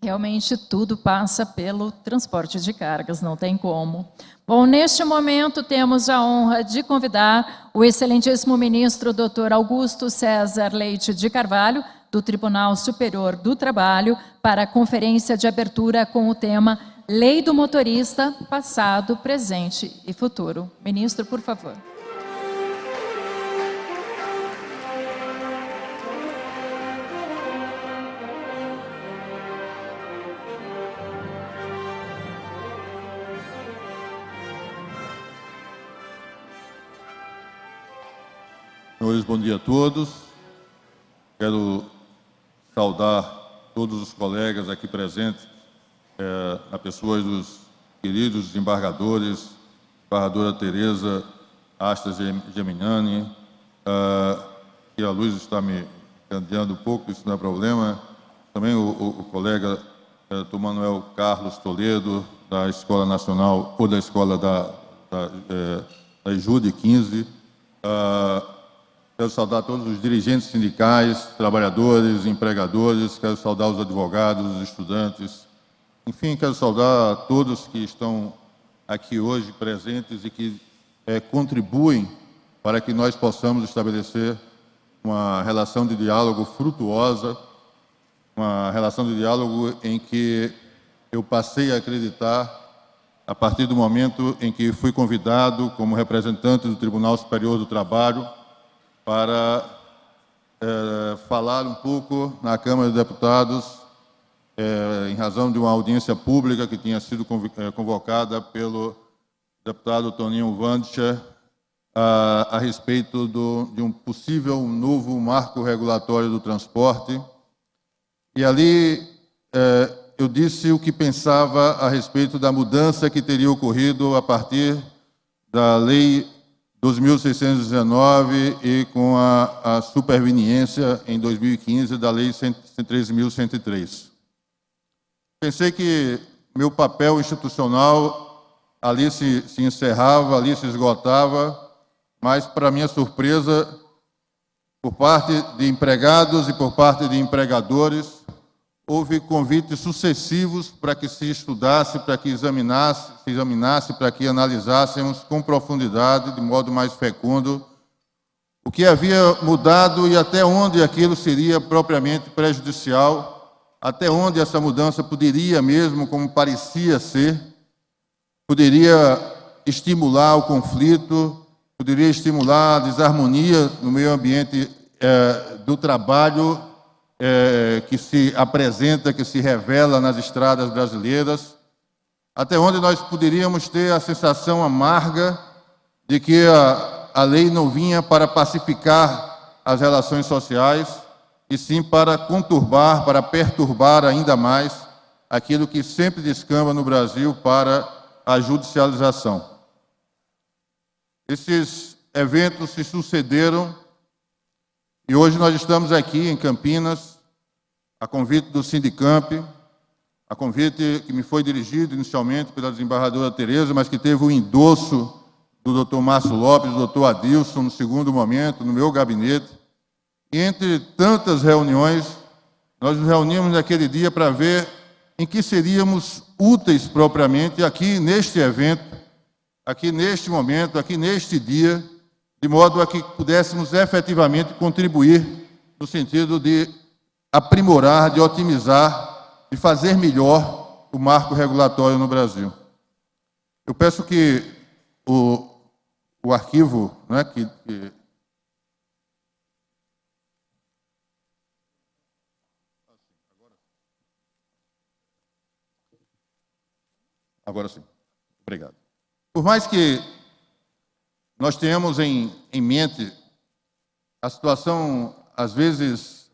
Realmente tudo passa pelo transporte de cargas, não tem como. Bom, neste momento temos a honra de convidar o excelentíssimo ministro Dr. Augusto César Leite de Carvalho, do Tribunal Superior do Trabalho, para a conferência de abertura com o tema Lei do Motorista, Passado, Presente e Futuro. Ministro, por favor. Senhores, bom dia a todos. Quero saudar todos os colegas aqui presentes, na pessoa dos queridos desembargadores, embargadora Tereza Asta Geminiani, que a luz está me candeando um pouco, isso não é problema. Também o colega Dr. Manuel Carlos Toledo, da Escola Nacional, ou da Escola da IJUDE 15, quero saudar todos os dirigentes sindicais, trabalhadores, empregadores, quero saudar os advogados, os estudantes, enfim, quero saudar a todos que estão aqui hoje presentes e que contribuem para que nós possamos estabelecer uma relação de diálogo frutuosa, uma relação de diálogo em que eu passei a acreditar a partir do momento em que fui convidado como representante do Tribunal Superior do Trabalho para falar um pouco na Câmara de Deputados, em razão de uma audiência pública que tinha sido convocada pelo deputado Toninho Wandscher a respeito de um possível novo marco regulatório do transporte. E ali eu disse o que pensava a respeito da mudança que teria ocorrido a partir da Lei 2.619 e com a superveniência em 2015 da Lei 13.103. Pensei que meu papel institucional ali se encerrava, ali se esgotava, mas, para minha surpresa, por parte de empregados e por parte de empregadores, houve convites sucessivos para que se estudasse, para que se examinasse, para que analisássemos com profundidade, de modo mais fecundo, o que havia mudado e até onde aquilo seria propriamente prejudicial, até onde essa mudança poderia mesmo, como parecia ser, poderia estimular o conflito, poderia estimular a desarmonia no meio ambiente do trabalho, que se apresenta, que se revela nas estradas brasileiras, até onde nós poderíamos ter a sensação amarga de que a lei não vinha para pacificar as relações sociais, e sim para conturbar, para perturbar ainda mais aquilo que sempre descamba no Brasil para a judicialização. Esses eventos se sucederam e hoje nós estamos aqui em Campinas, a convite do Sindicamp, a convite que me foi dirigido inicialmente pela desembargadora Tereza, mas que teve o endosso do Dr. Márcio Lopes, do Dr. Adilson, no segundo momento, no meu gabinete. E entre tantas reuniões, nós nos reunimos naquele dia para ver em que seríamos úteis propriamente aqui neste evento, aqui neste momento, aqui neste dia, de modo a que pudéssemos efetivamente contribuir no sentido de aprimorar, de otimizar, de fazer melhor o marco regulatório no Brasil. Eu peço que o arquivo, né, Agora sim. Obrigado. Por mais que nós tenhamos em mente a situação, às vezes,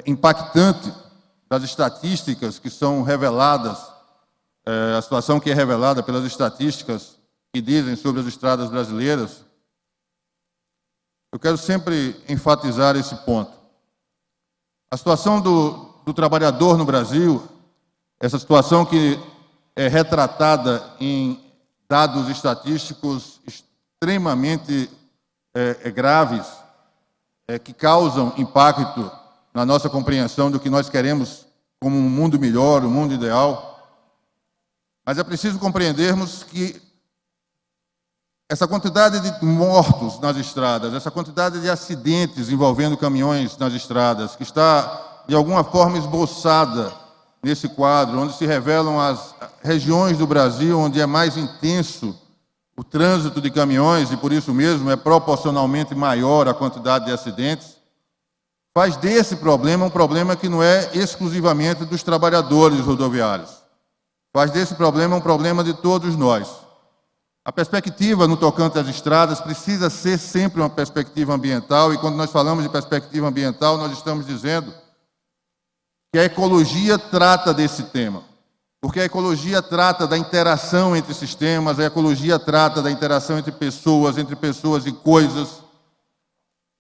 impactante das estatísticas que são reveladas, a situação que é revelada pelas estatísticas que dizem sobre as estradas brasileiras, eu quero sempre enfatizar esse ponto. A situação do trabalhador no Brasil, essa situação que é retratada em dados estatísticos extremamente graves, que causam impacto na nossa compreensão do que nós queremos como um mundo melhor, um mundo ideal, mas é preciso compreendermos que essa quantidade de mortos nas estradas, essa quantidade de acidentes envolvendo caminhões nas estradas, que está, de alguma forma, esboçada nesse quadro, onde se revelam as regiões do Brasil onde é mais intenso o trânsito de caminhões, e por isso mesmo é proporcionalmente maior a quantidade de acidentes, faz desse problema um problema que não é exclusivamente dos trabalhadores rodoviários. Faz desse problema um problema de todos nós. A perspectiva no tocante às estradas precisa ser sempre uma perspectiva ambiental, e quando nós falamos de perspectiva ambiental, nós estamos dizendo que a ecologia trata desse tema, porque a ecologia trata da interação entre sistemas, a ecologia trata da interação entre pessoas e coisas.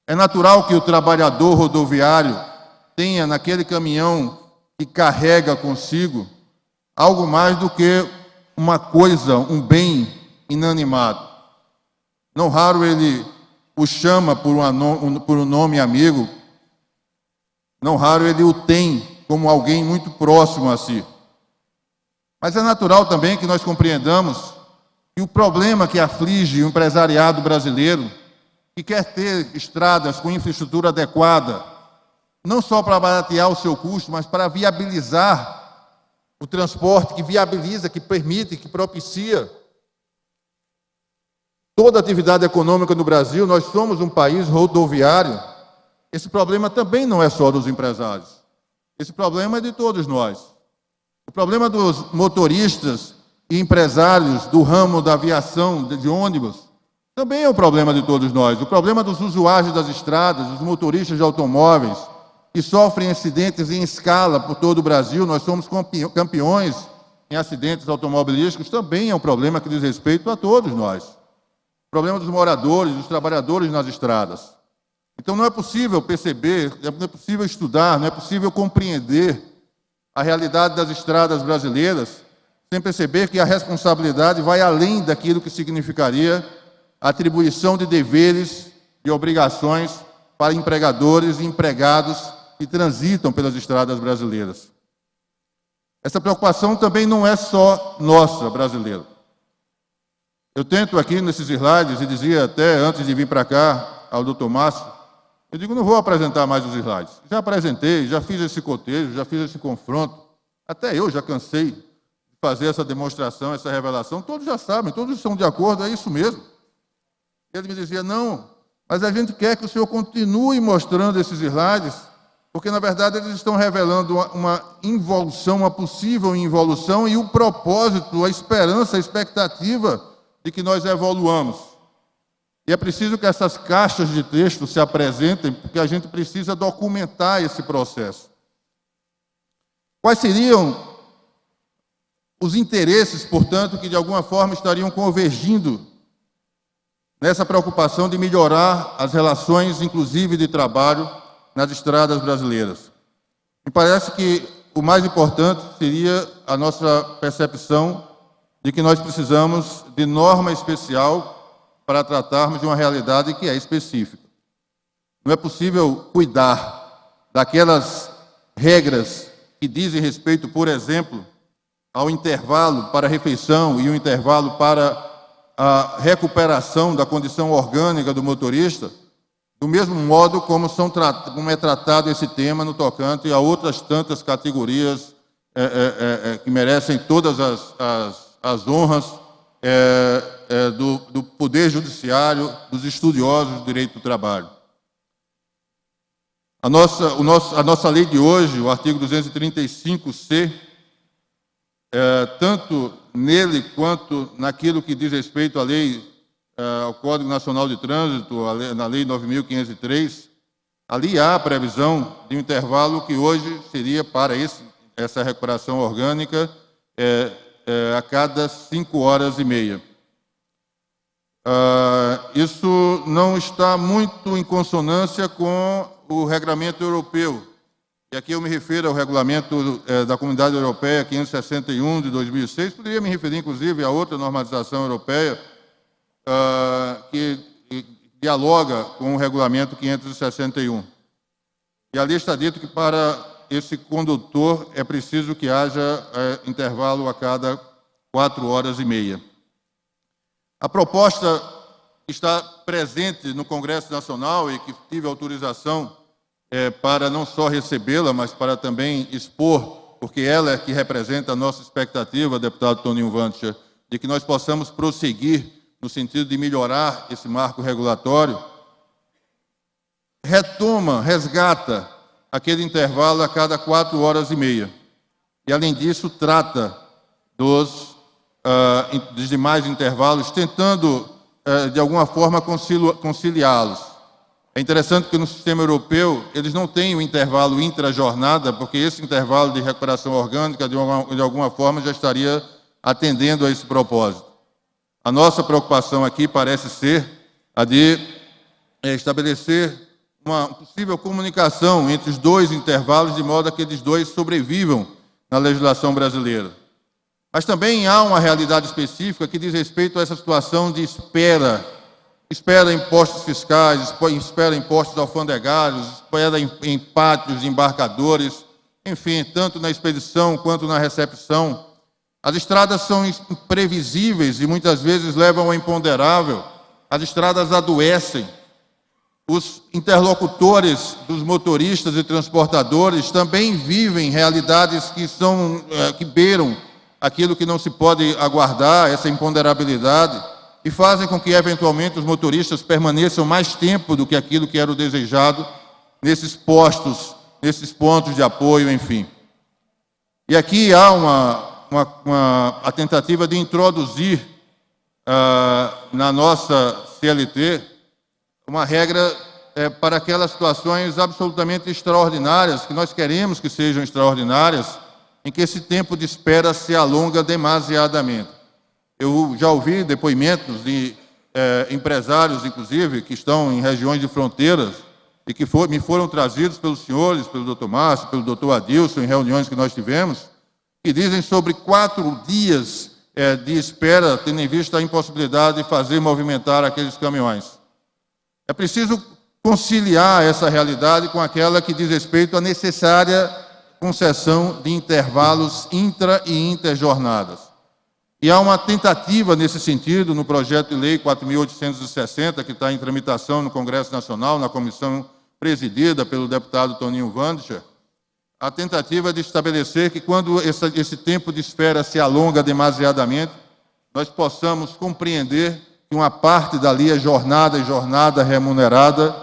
É natural que o trabalhador rodoviário tenha naquele caminhão que carrega consigo algo mais do que uma coisa, um bem inanimado. Não raro ele o chama por um nome amigo, não raro ele o tem como alguém muito próximo a si. Mas é natural também que nós compreendamos que o problema que aflige o empresariado brasileiro, que quer ter estradas com infraestrutura adequada, não só para baratear o seu custo, mas para viabilizar o transporte, que viabiliza, que permite, que propicia toda a atividade econômica no Brasil. Nós somos um país rodoviário. Esse problema também não é só dos empresários. Esse problema é de todos nós. O problema dos motoristas e empresários do ramo da aviação, de ônibus, também é um problema de todos nós. O problema dos usuários das estradas, dos motoristas de automóveis, que sofrem acidentes em escala por todo o Brasil, nós somos campeões em acidentes automobilísticos, também é um problema que diz respeito a todos nós. O problema dos moradores, dos trabalhadores nas estradas. Então não é possível perceber, não é possível estudar, não é possível compreender a realidade das estradas brasileiras sem perceber que a responsabilidade vai além daquilo que significaria a atribuição de deveres e obrigações para empregadores e empregados que transitam pelas estradas brasileiras. Essa preocupação também não é só nossa, brasileira. Eu tento aqui nesses slides, e dizia até antes de vir para cá ao Dr. Márcio, eu digo, não vou apresentar mais os slides. Já apresentei, já fiz esse cotejo, já fiz esse confronto. Até eu já cansei de fazer essa demonstração, essa revelação. Todos já sabem, todos estão de acordo, é isso mesmo. Ele me dizia, não, mas a gente quer que o senhor continue mostrando esses slides, porque, na verdade, eles estão revelando uma involução, uma possível involução, e o propósito, a esperança, a expectativa de que nós evoluamos. E é preciso que essas caixas de texto se apresentem, porque a gente precisa documentar esse processo. Quais seriam os interesses, portanto, que de alguma forma estariam convergindo nessa preocupação de melhorar as relações, inclusive de trabalho, nas estradas brasileiras? Me parece que o mais importante seria a nossa percepção de que nós precisamos de norma especial para tratarmos de uma realidade que é específica. Não é possível cuidar daquelas regras que dizem respeito, por exemplo, ao intervalo para a refeição e o intervalo para a recuperação da condição orgânica do motorista, do mesmo modo como é tratado esse tema no tocante a outras tantas categorias que merecem todas as honras do Poder Judiciário, dos estudiosos do direito do trabalho. A nossa lei de hoje, o artigo 235-C, tanto nele quanto naquilo que diz respeito à lei, ao Código Nacional de Trânsito, na Lei 9.503, ali há a previsão de um intervalo que hoje seria para essa recuperação orgânica a cada 5 horas e meia. Isso não está muito em consonância com o regulamento europeu. E aqui eu me refiro ao regulamento da Comunidade Europeia 561 de 2006, poderia me referir, inclusive, a outra normatização europeia que dialoga com o regulamento 561. E ali está dito que para esse condutor é preciso que haja intervalo a cada 4h30. A proposta está presente no Congresso Nacional e que tive autorização para não só recebê-la, mas para também expor, porque ela é que representa a nossa expectativa, deputado Toninho Wandcher, de que nós possamos prosseguir no sentido de melhorar esse marco regulatório. Resgata aquele intervalo a cada 4h30. E, além disso, trata dos demais intervalos, tentando, de alguma forma, conciliá-los. É interessante que no sistema europeu eles não têm o intervalo intra-jornada, porque esse intervalo de recuperação orgânica, de alguma forma, já estaria atendendo a esse propósito. A nossa preocupação aqui parece ser a de estabelecer uma possível comunicação entre os dois intervalos, de modo a que eles dois sobrevivam na legislação brasileira. Mas também há uma realidade específica que diz respeito a essa situação de espera impostos fiscais, espera impostos alfandegários, espera em pátios de embarcadores, enfim, tanto na expedição quanto na recepção. As estradas são imprevisíveis e muitas vezes levam ao imponderável. As estradas adoecem. Os interlocutores dos motoristas e transportadores também vivem realidades que beiram aquilo que não se pode aguardar, essa imponderabilidade, e fazem com que, eventualmente, os motoristas permaneçam mais tempo do que aquilo que era o desejado nesses postos, nesses pontos de apoio, enfim. E aqui há a tentativa de introduzir na nossa CLT uma regra para aquelas situações absolutamente extraordinárias, que nós queremos que sejam extraordinárias, em que esse tempo de espera se alonga demasiadamente. Eu já ouvi depoimentos de empresários, inclusive, que estão em regiões de fronteiras e que me foram trazidos pelos senhores, pelo doutor Márcio, pelo doutor Adilson, em reuniões que nós tivemos, que dizem sobre 4 dias de espera, tendo em vista a impossibilidade de fazer movimentar aqueles caminhões. É preciso conciliar essa realidade com aquela que diz respeito à necessária concessão de intervalos intra- e interjornadas. E há uma tentativa nesse sentido no projeto de lei 4.860, que está em tramitação no Congresso Nacional, na comissão presidida pelo deputado Toninho Wandcher, a tentativa de estabelecer que, quando esse tempo de espera se alonga demasiadamente, nós possamos compreender que uma parte dali é jornada remunerada,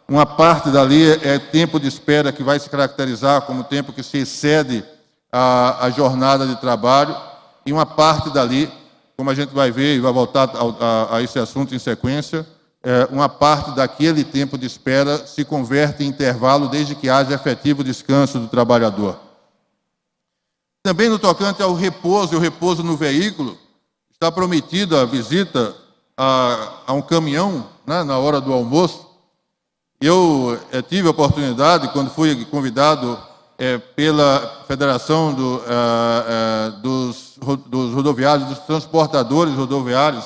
uma parte dali é tempo de espera que vai se caracterizar como tempo que se excede a jornada de trabalho, e uma parte dali, como a gente vai ver e vai voltar a esse assunto em sequência, uma parte daquele tempo de espera se converte em intervalo desde que haja efetivo descanso do trabalhador. Também no tocante ao repouso e o repouso no veículo, está prometida a visita a um caminhão, né, na hora do almoço. Eu tive a oportunidade, quando fui convidado pela Federação dos Rodoviários, dos Transportadores Rodoviários,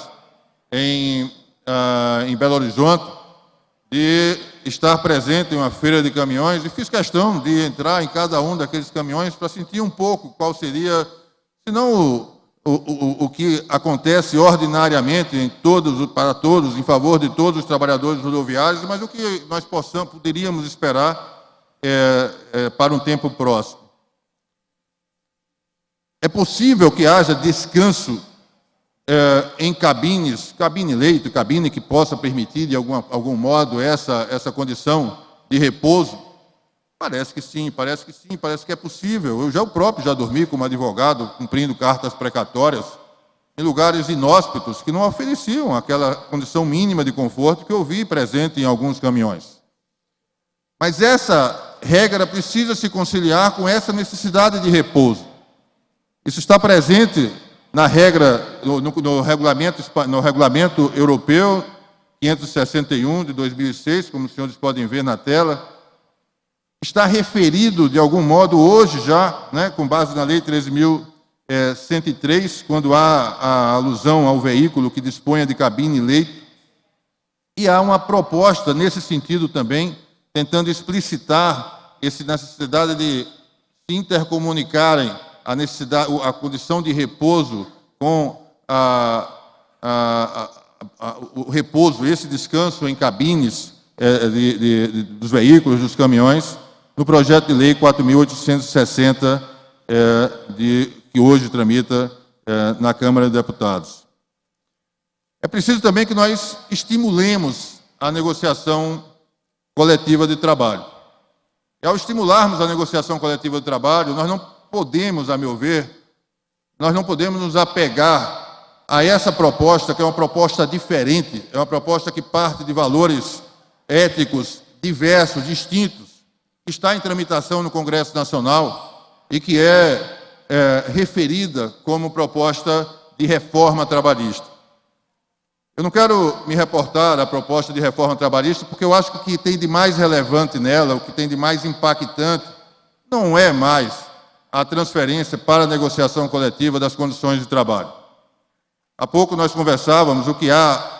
em Belo Horizonte, de estar presente em uma feira de caminhões, e fiz questão de entrar em cada um daqueles caminhões para sentir um pouco qual seria, se não o que acontece ordinariamente para todos, em favor de todos os trabalhadores rodoviários, mas o que nós poderíamos esperar para um tempo próximo. É possível que haja descanso em cabine-leito, cabine que possa permitir, de algum modo, essa condição de repouso? Parece que sim, parece que é possível. Eu próprio já dormi como advogado, cumprindo cartas precatórias, em lugares inóspitos que não ofereciam aquela condição mínima de conforto que eu vi presente em alguns caminhões. Mas essa regra precisa se conciliar com essa necessidade de repouso. Isso está presente na regra, no regulamento europeu 561 de 2006, como os senhores podem ver na tela. Está referido, de algum modo, hoje já, né, com base na Lei 13.103, quando há a alusão ao veículo que disponha de cabine e leito. E há uma proposta nesse sentido também, tentando explicitar essa necessidade de se intercomunicarem a necessidade, a condição de repouso com o repouso, esse descanso em cabines dos veículos, dos caminhões, no projeto de lei 4.860, que hoje tramita na Câmara de Deputados. É preciso também que nós estimulemos a negociação coletiva de trabalho. E ao estimularmos a negociação coletiva de trabalho, nós não podemos, a meu ver, nós não podemos nos apegar a essa proposta, que é uma proposta diferente, é uma proposta que parte de valores éticos diversos, distintos, que está em tramitação no Congresso Nacional e que é referida como proposta de reforma trabalhista. Eu não quero me reportar à proposta de reforma trabalhista, porque eu acho que o que tem de mais relevante nela, o que tem de mais impactante, não é mais a transferência para a negociação coletiva das condições de trabalho. Há pouco nós conversávamos o que há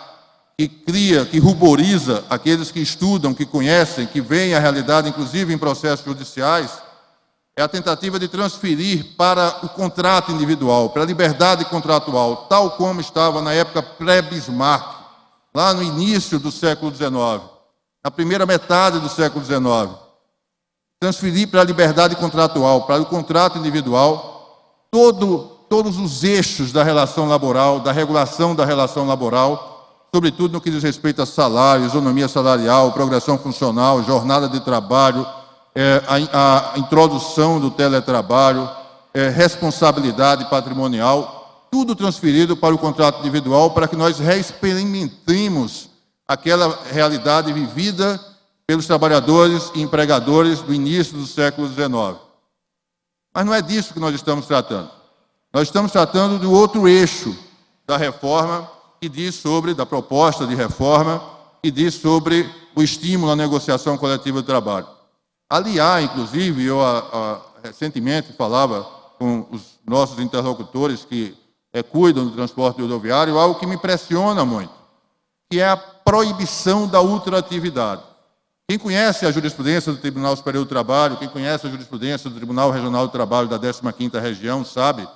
que ruboriza aqueles que estudam, que conhecem, que veem a realidade, inclusive em processos judiciais, é a tentativa de transferir para o contrato individual, para a liberdade contratual, tal como estava na época pré-Bismarck, lá no início do século XIX, na primeira metade do século XIX. Transferir para a liberdade contratual, para o contrato individual, todos os eixos da relação laboral, da regulação da relação laboral, sobretudo no que diz respeito a salário, isonomia salarial, progressão funcional, jornada de trabalho, a introdução do teletrabalho, responsabilidade patrimonial, tudo transferido para o contrato individual para que nós reexperimentemos aquela realidade vivida pelos trabalhadores e empregadores do início do século XIX. Mas não é disso que nós estamos tratando. Nós estamos tratando do outro eixo da reforma, que diz sobre, da proposta de reforma, que diz sobre o estímulo à negociação coletiva de trabalho. Ali há, inclusive, eu recentemente falava com os nossos interlocutores que cuidam do transporte rodoviário, algo que me impressiona muito, que é a proibição da ultratividade. Quem conhece a jurisprudência do Tribunal Superior do Trabalho, quem conhece a jurisprudência do Tribunal Regional do Trabalho da 15ª Região, sabe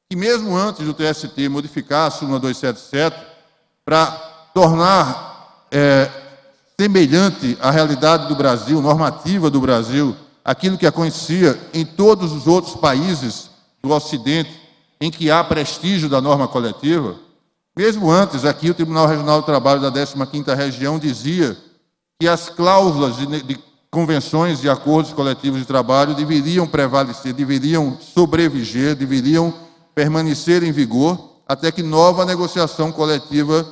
que mesmo antes do TST modificar a súmula 277 para tornar semelhante à realidade do Brasil, normativa do Brasil, aquilo que acontecia em todos os outros países do Ocidente, em que há prestígio da norma coletiva, mesmo antes, aqui o Tribunal Regional do Trabalho da 15ª Região dizia que as cláusulas de convenções e acordos coletivos de trabalho deveriam prevalecer, deveriam sobreviver, deveriam permanecer em vigor até que nova negociação coletiva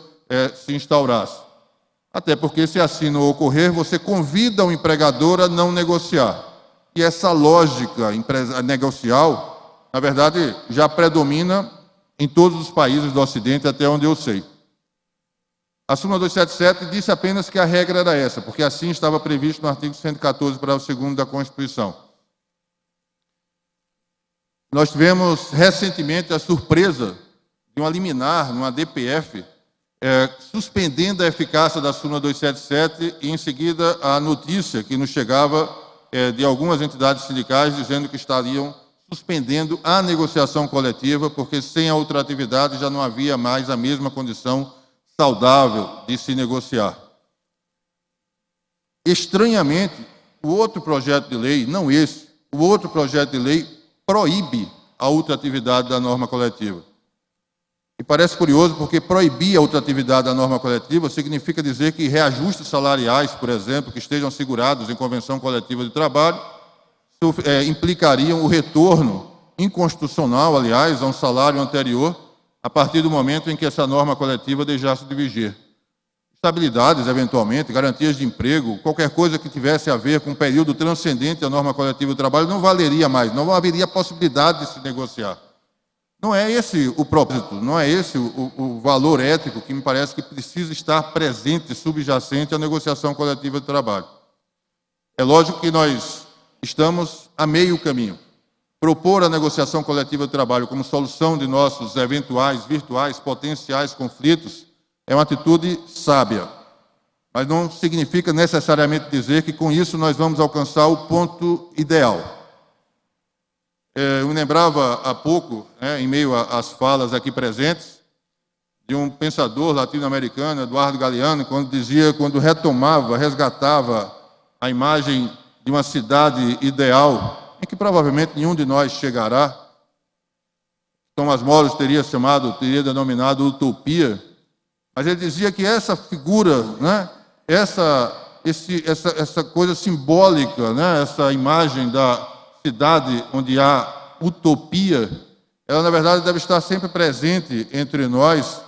se instaurasse. Até porque, se assim não ocorrer, você convida o empregador a não negociar. E essa lógica negocial, na verdade, já predomina em todos os países do Ocidente, até onde eu sei. A súmula 277 disse apenas que a regra era essa, porque assim estava previsto no artigo 114, parágrafo 2º da Constituição. Nós tivemos recentemente a surpresa de uma liminar, numa DPF, suspendendo a eficácia da súmula 277 e, em seguida, a notícia que nos chegava de algumas entidades sindicais dizendo que estariam suspendendo a negociação coletiva porque, sem a ultratividade, já não havia mais a mesma condição saudável de se negociar. Estranhamente, o outro projeto de lei, não esse, o outro projeto de lei proíbe a ultratividade da norma coletiva. E parece curioso porque proibir a ultratividade da norma coletiva significa dizer que reajustes salariais, por exemplo, que estejam assegurados em convenção coletiva de trabalho, implicariam o retorno inconstitucional, aliás, a um salário anterior, a partir do momento em que essa norma coletiva deixasse de viger. Estabilidades, eventualmente, garantias de emprego, qualquer coisa que tivesse a ver com um período transcendente à norma coletiva de trabalho não valeria mais, não haveria possibilidade de se negociar. Não é esse o propósito, não é esse o valor ético que me parece que precisa estar presente, subjacente à negociação coletiva de trabalho. É lógico que nós estamos a meio caminho. Propor a negociação coletiva de trabalho como solução de nossos eventuais, virtuais, potenciais conflitos é uma atitude sábia, mas não significa necessariamente dizer que com isso nós vamos alcançar o ponto ideal. Eu me lembrava há pouco, em meio às falas aqui presentes, de um pensador latino-americano, Eduardo Galeano, quando retomava, resgatava a imagem de uma cidade ideal, em que provavelmente nenhum de nós chegará. Thomas More teria denominado utopia, mas ele dizia que essa figura, essa coisa simbólica, essa imagem da cidade onde há utopia, ela na verdade deve estar sempre presente entre nós.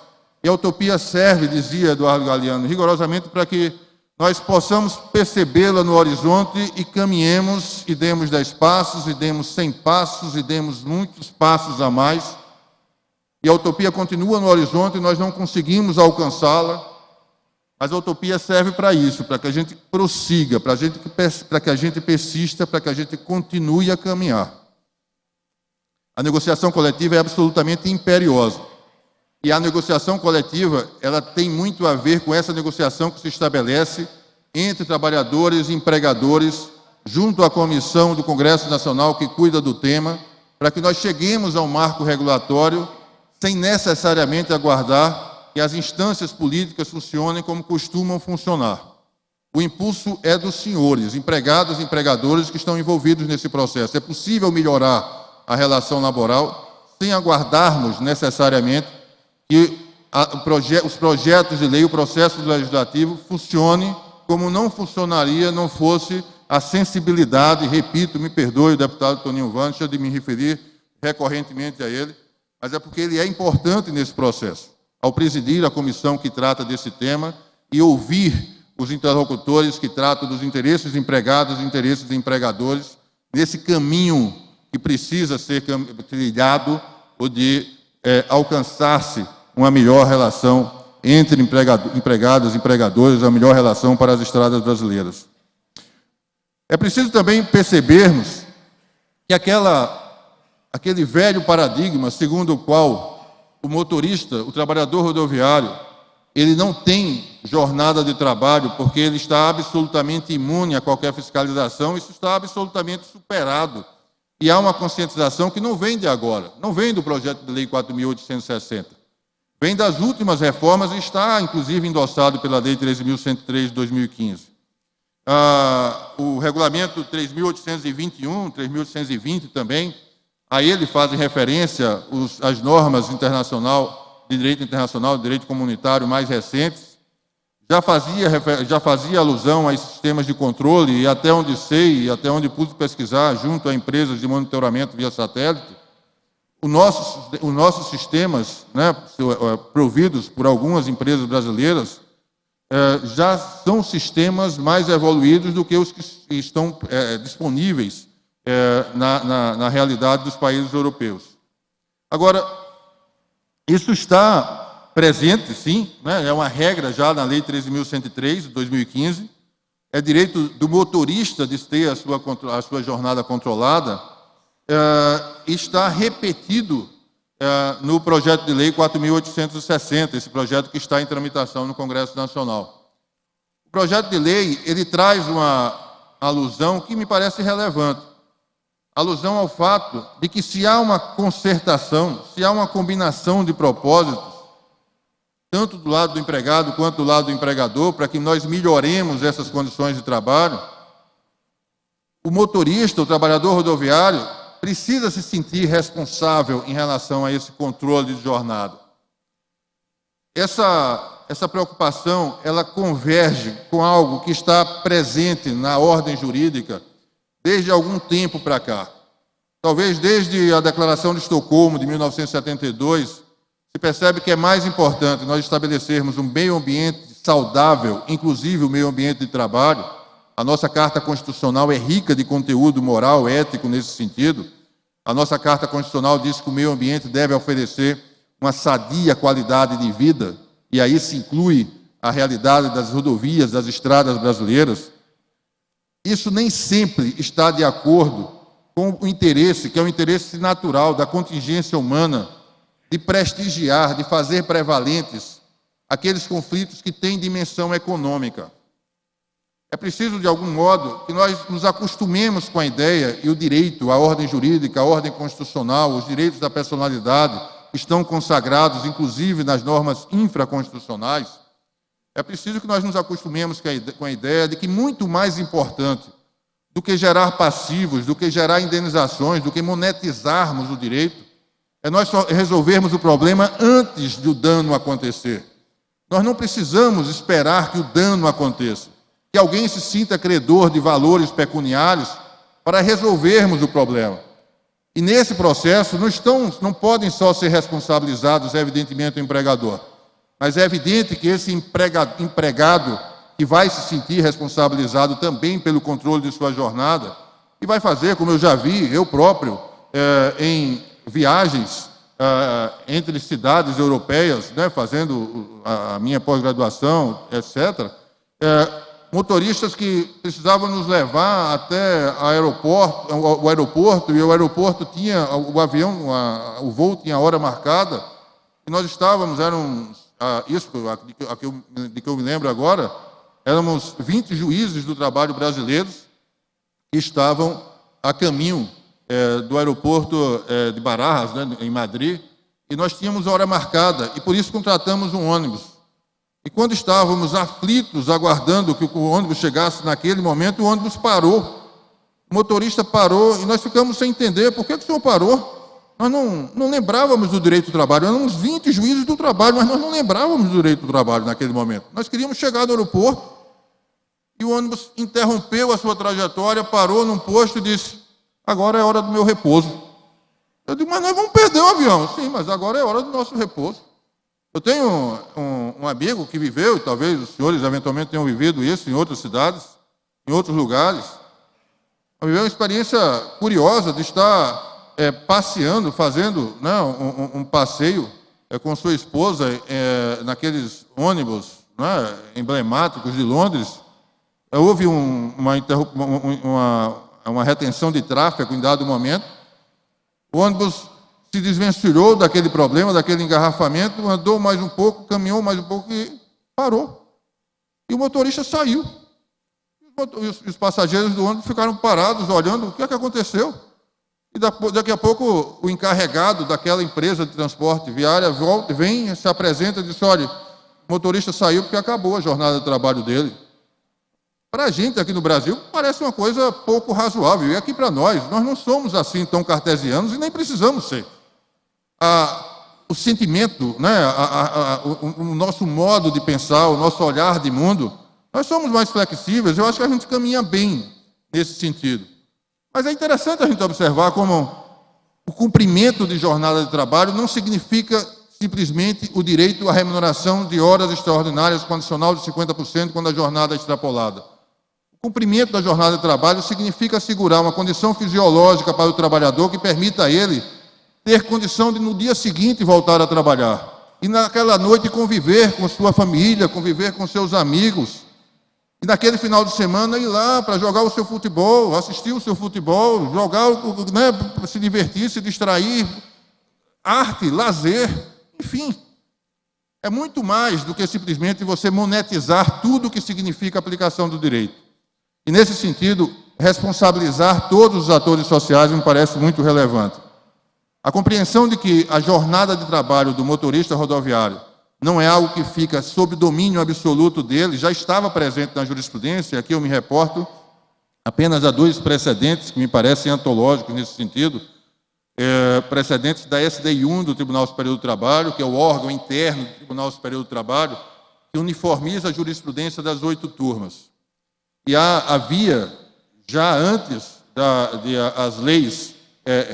E a utopia serve, dizia Eduardo Galeano, rigorosamente para que nós possamos percebê-la no horizonte e caminhemos e demos 10 passos, e demos 100 passos, e demos muitos passos a mais. E a utopia continua no horizonte e nós não conseguimos alcançá-la, mas a utopia serve para isso, para que a gente prossiga, para que a gente persista, para que a gente continue a caminhar. A negociação coletiva é absolutamente imperiosa. E a negociação coletiva, ela tem muito a ver com essa negociação que se estabelece entre trabalhadores e empregadores, junto à comissão do Congresso Nacional que cuida do tema, para que nós cheguemos ao marco regulatório sem necessariamente aguardar que as instâncias políticas funcionem como costumam funcionar. O impulso é dos senhores, empregados e empregadores que estão envolvidos nesse processo. É possível melhorar a relação laboral sem aguardarmos necessariamente que os projetos de lei, o processo legislativo funcione como não funcionaria não fosse a sensibilidade, repito, me perdoe o deputado Toninho Vancha de me referir recorrentemente a ele, mas é porque ele é importante nesse processo, ao presidir a comissão que trata desse tema e ouvir os interlocutores que tratam dos interesses de empregados e interesses de empregadores nesse caminho que precisa ser trilhado ou de alcançar-se uma melhor relação entre empregados e empregadores, a melhor relação para as estradas brasileiras. É preciso também percebermos que aquele velho paradigma segundo o qual o motorista, o trabalhador rodoviário, ele não tem jornada de trabalho porque ele está absolutamente imune a qualquer fiscalização, isso está absolutamente superado. E há uma conscientização que não vem de agora, não vem do projeto de lei 4.860. Vem das últimas reformas e está, inclusive, endossado pela Lei 13.103 de 2015. O regulamento 3.821, 3.820 também, a ele fazem referência as normas de direito internacional, de direito comunitário mais recentes. Já fazia alusão a esses sistemas de controle, e até onde sei, e até onde pude pesquisar, junto a empresas de monitoramento via satélite, os nossos sistemas, providos por algumas empresas brasileiras, já são sistemas mais evoluídos do que os que estão disponíveis na realidade dos países europeus. Agora, isso está presente, sim, é uma regra já na Lei 13.103, de 2015, é direito do motorista de ter a sua jornada controlada, está repetido no projeto de lei 4.860, esse projeto que está em tramitação no Congresso Nacional. O projeto de lei, ele traz uma alusão que me parece relevante, alusão ao fato de que se há uma concertação, se há uma combinação de propósitos, tanto do lado do empregado quanto do lado do empregador, para que nós melhoremos essas condições de trabalho, o motorista, o trabalhador rodoviário, precisa se sentir responsável em relação a esse controle de jornada. Essa preocupação, ela converge com algo que está presente na ordem jurídica desde algum tempo para cá. Talvez desde a Declaração de Estocolmo, de 1972, se percebe que é mais importante nós estabelecermos um meio ambiente saudável, inclusive o meio ambiente de trabalho. A nossa Carta Constitucional é rica de conteúdo moral, ético nesse sentido. A nossa Carta Constitucional diz que o meio ambiente deve oferecer uma sadia qualidade de vida, e aí se inclui a realidade das rodovias, das estradas brasileiras. Isso nem sempre está de acordo com o interesse, que é o interesse natural da contingência humana, de prestigiar, de fazer prevalentes aqueles conflitos que têm dimensão econômica. é preciso, de algum modo, que nós nos acostumemos com a ideia e o direito, a ordem jurídica, a ordem constitucional, os direitos da personalidade estão consagrados, inclusive, nas normas infraconstitucionais. É preciso que nós nos acostumemos com a ideia de que muito mais importante do que gerar passivos, do que gerar indenizações, do que monetizarmos o direito, é nós só resolvermos o problema antes do dano acontecer. Nós não precisamos esperar que o dano aconteça, que alguém se sinta credor de valores pecuniários para resolvermos o problema. E nesse processo não podem só ser responsabilizados, evidentemente, o empregador, mas é evidente que esse empregado que vai se sentir responsabilizado também pelo controle de sua jornada e vai fazer, como eu já vi, eu próprio, em viagens entre cidades europeias, né, fazendo a minha pós-graduação, etc., motoristas que precisavam nos levar até o aeroporto, e o aeroporto tinha, o voo tinha hora marcada, e nós estávamos, de que eu me lembro agora, éramos 20 juízes do trabalho brasileiros que estavam a caminho do aeroporto de Barajas, né, em Madrid, e nós tínhamos hora marcada, e por isso contratamos um ônibus. E quando estávamos aflitos, aguardando que o ônibus chegasse naquele momento, o ônibus parou. O motorista parou e nós ficamos sem entender por que o senhor parou. Nós não lembrávamos do direito do trabalho. Nós éramos 20 juízes do trabalho, mas nós não lembrávamos do direito do trabalho naquele momento. Nós queríamos chegar no aeroporto e o ônibus interrompeu a sua trajetória, parou num posto e disse: agora é hora do meu repouso. Eu digo: mas nós vamos perder o avião. Sim, mas agora é hora do nosso repouso. Eu tenho um amigo que viveu, e talvez os senhores eventualmente tenham vivido isso em outras cidades, em outros lugares. Viveu uma experiência curiosa de estar passeando, fazendo, né, um passeio com sua esposa naqueles ônibus, né, emblemáticos de Londres. Houve uma retenção de tráfego em dado momento. O ônibus se desvencilhou daquele problema, daquele engarrafamento, andou mais um pouco, caminhou mais um pouco e parou. E o motorista saiu. E os passageiros do ônibus ficaram parados, olhando o que é que aconteceu. E daqui a pouco o encarregado daquela empresa de transporte viária volta, vem, se apresenta e diz: olha, o motorista saiu porque acabou a jornada de trabalho dele. Para a gente aqui no Brasil parece uma coisa pouco razoável. E aqui para nós não somos assim tão cartesianos e nem precisamos ser. O sentimento, né, o nosso modo de pensar, o nosso olhar de mundo, nós somos mais flexíveis. Eu acho que a gente caminha bem nesse sentido. Mas é interessante a gente observar como o cumprimento de jornada de trabalho não significa simplesmente o direito à remuneração de horas extraordinárias condicional de 50% quando a jornada é extrapolada. O cumprimento da jornada de trabalho significa assegurar uma condição fisiológica para o trabalhador que permita a ele ter condição de, no dia seguinte, voltar a trabalhar. E naquela noite conviver com sua família, conviver com seus amigos. E naquele final de semana ir lá para jogar o seu futebol, assistir o seu futebol, jogar, né, se divertir, se distrair, arte, lazer, enfim. É muito mais do que simplesmente você monetizar tudo o que significa a aplicação do direito. E nesse sentido, responsabilizar todos os atores sociais me parece muito relevante. A compreensão de que a jornada de trabalho do motorista rodoviário não é algo que fica sob domínio absoluto dele, já estava presente na jurisprudência. Aqui eu me reporto apenas a 2 precedentes que me parecem antológicos nesse sentido. Precedentes da SDI1 do Tribunal Superior do Trabalho, que é o órgão interno do Tribunal Superior do Trabalho, que uniformiza a jurisprudência das 8 turmas. E havia, já antes as leis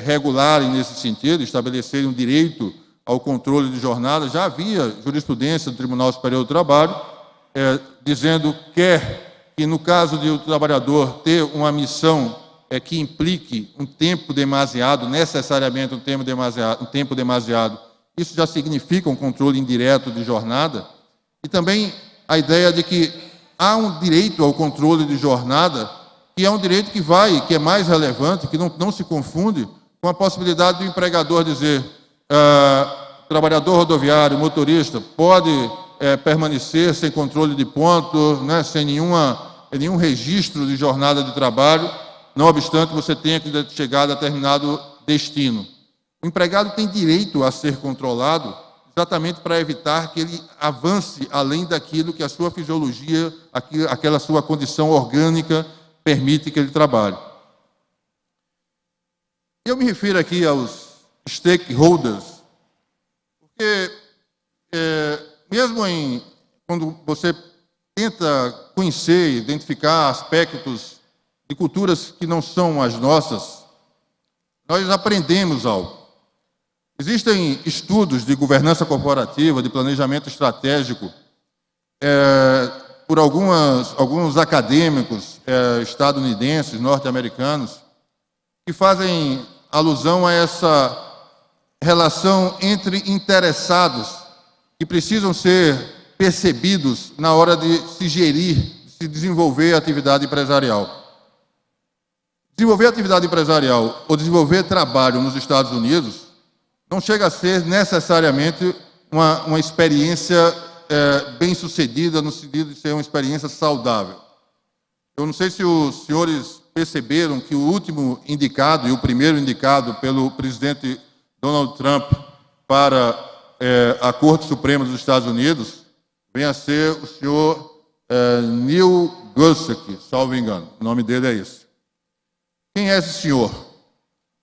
regularem nesse sentido, estabelecerem um direito ao controle de jornada, já havia jurisprudência do Tribunal Superior do Trabalho, dizendo que no caso de o trabalhador ter uma missão que implique um tempo demasiado, necessariamente um tempo demasiado, isso já significa um controle indireto de jornada. E também a ideia de que há um direito ao controle de jornada, que é um direito que é mais relevante, que não se confunde com a possibilidade do empregador dizer: trabalhador rodoviário, motorista, pode permanecer sem controle de ponto, né, sem nenhuma nenhum registro de jornada de trabalho, não obstante você tenha que chegar a determinado destino. O empregado tem direito a ser controlado exatamente para evitar que ele avance além daquilo que a sua fisiologia, aquela sua condição orgânica permite que ele trabalhe. Eu me refiro aqui aos stakeholders, porque mesmo quando você tenta conhecer, identificar aspectos de culturas que não são as nossas, nós aprendemos algo. Existem estudos de governança corporativa, de planejamento estratégico, por alguns acadêmicos estadunidenses, norte-americanos, que fazem alusão a essa relação entre interessados que precisam ser percebidos na hora de se gerir, de se desenvolver a atividade empresarial. Desenvolver atividade empresarial ou desenvolver trabalho nos Estados Unidos não chega a ser necessariamente uma experiência bem-sucedida, no sentido de ser uma experiência saudável. Eu não sei se os senhores perceberam que o último indicado e o primeiro indicado pelo presidente Donald Trump para a Corte Suprema dos Estados Unidos vem a ser o senhor Neil Gorsuch, salvo engano. O nome dele é esse. Quem é esse senhor?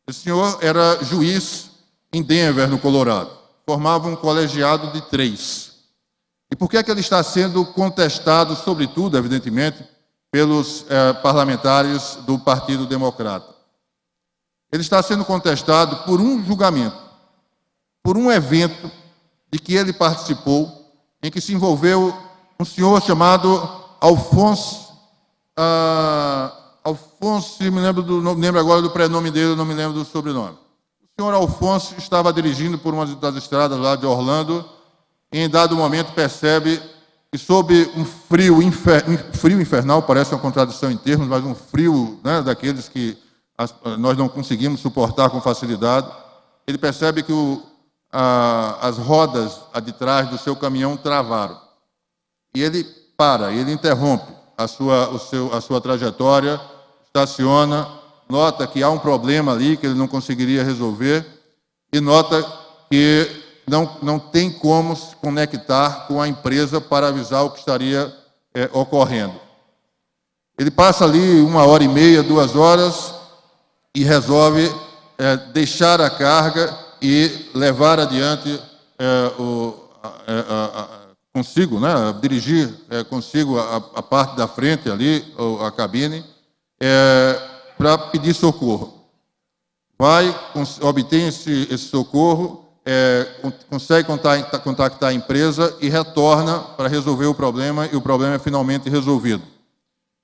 Esse senhor era juiz em Denver, no Colorado. Formava um colegiado de 3. E por que é que ele está sendo contestado, sobretudo, evidentemente, pelos parlamentares do Partido Democrata? Ele está sendo contestado por um julgamento, por um evento de que ele participou, em que se envolveu um senhor chamado Alphonse, não me lembro agora do prenome dele, não me lembro do sobrenome. O senhor Alphonse estava dirigindo por uma das estradas lá de Orlando e, em dado momento, percebe que, sob um frio infernal, parece uma contradição em termos, mas um frio, né, daqueles que nós não conseguimos suportar com facilidade, ele percebe que as rodas de trás do seu caminhão travaram. E ele para, ele interrompe a sua trajetória, estaciona, nota que há um problema ali que ele não conseguiria resolver e nota que não tem como se conectar com a empresa para avisar o que estaria ocorrendo. Ele passa ali 1h30, 2 horas e resolve deixar a carga e levar adiante consigo, né, dirigir consigo a parte da frente ali, a cabine, para pedir socorro. Vai, obtém esse socorro, consegue contactar a empresa e retorna para resolver o problema, e o problema é finalmente resolvido.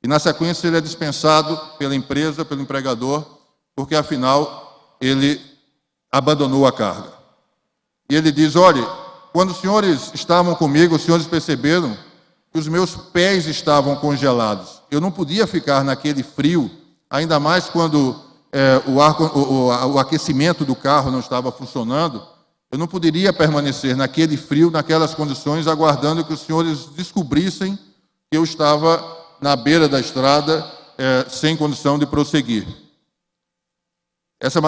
E, na sequência, ele é dispensado pela empresa, pelo empregador, porque, afinal, ele abandonou a carga. E ele diz: olha, quando os senhores estavam comigo, os senhores perceberam que os meus pés estavam congelados. Eu não podia ficar naquele frio, ainda mais quando o aquecimento do carro não estava funcionando. Eu não poderia permanecer naquele frio, naquelas condições, aguardando que os senhores descobrissem que eu estava na beira da estrada, sem condição de prosseguir.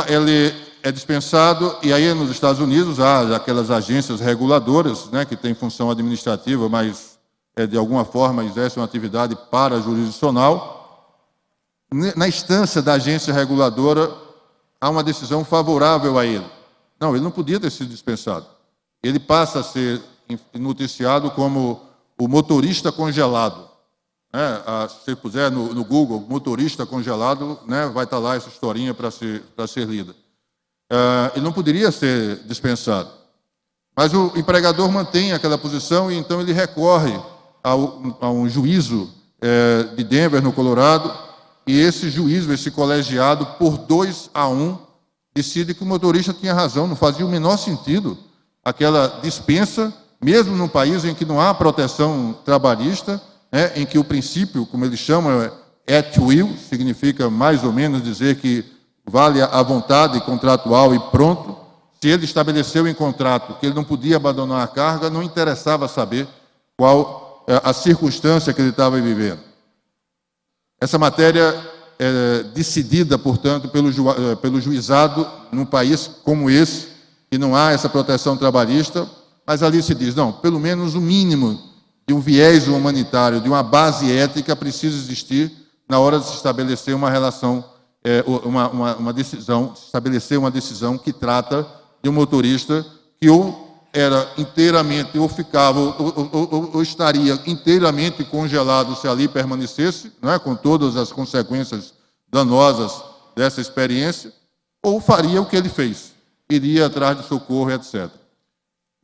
Ele é dispensado, e aí nos Estados Unidos há aquelas agências reguladoras, né, que têm função administrativa, mas de alguma forma exercem uma atividade parajurisdicional. Na instância da agência reguladora, há uma decisão favorável a ele. Não, ele não podia ter sido dispensado. Ele passa a ser noticiado como o motorista congelado. Se você puser no Google, motorista congelado, né, vai estar lá essa historinha para ser lida. Ele não poderia ser dispensado. Mas o empregador mantém aquela posição e então ele recorre a um juízo de Denver, no Colorado, e esse juízo, esse colegiado, por 2-1, decide que o motorista tinha razão, não fazia o menor sentido aquela dispensa, mesmo num país em que não há proteção trabalhista, em que o princípio, como eles chamam, at will, significa mais ou menos dizer que vale a vontade contratual e pronto. Se ele estabeleceu em contrato que ele não podia abandonar a carga, não interessava saber qual a circunstância que ele estava vivendo. Essa matéria é decidida, portanto, pelo juizado num país como esse, que não há essa proteção trabalhista, mas ali se diz, não, pelo menos o mínimo de um viés humanitário, de uma base ética precisa existir na hora de se estabelecer uma relação, uma decisão, estabelecer uma decisão que trata de um motorista que ou era inteiramente, ou ficava, ou estaria inteiramente congelado se ali permanecesse, não é, com todas as consequências danosas dessa experiência, ou faria o que ele fez, iria atrás de socorro, etc.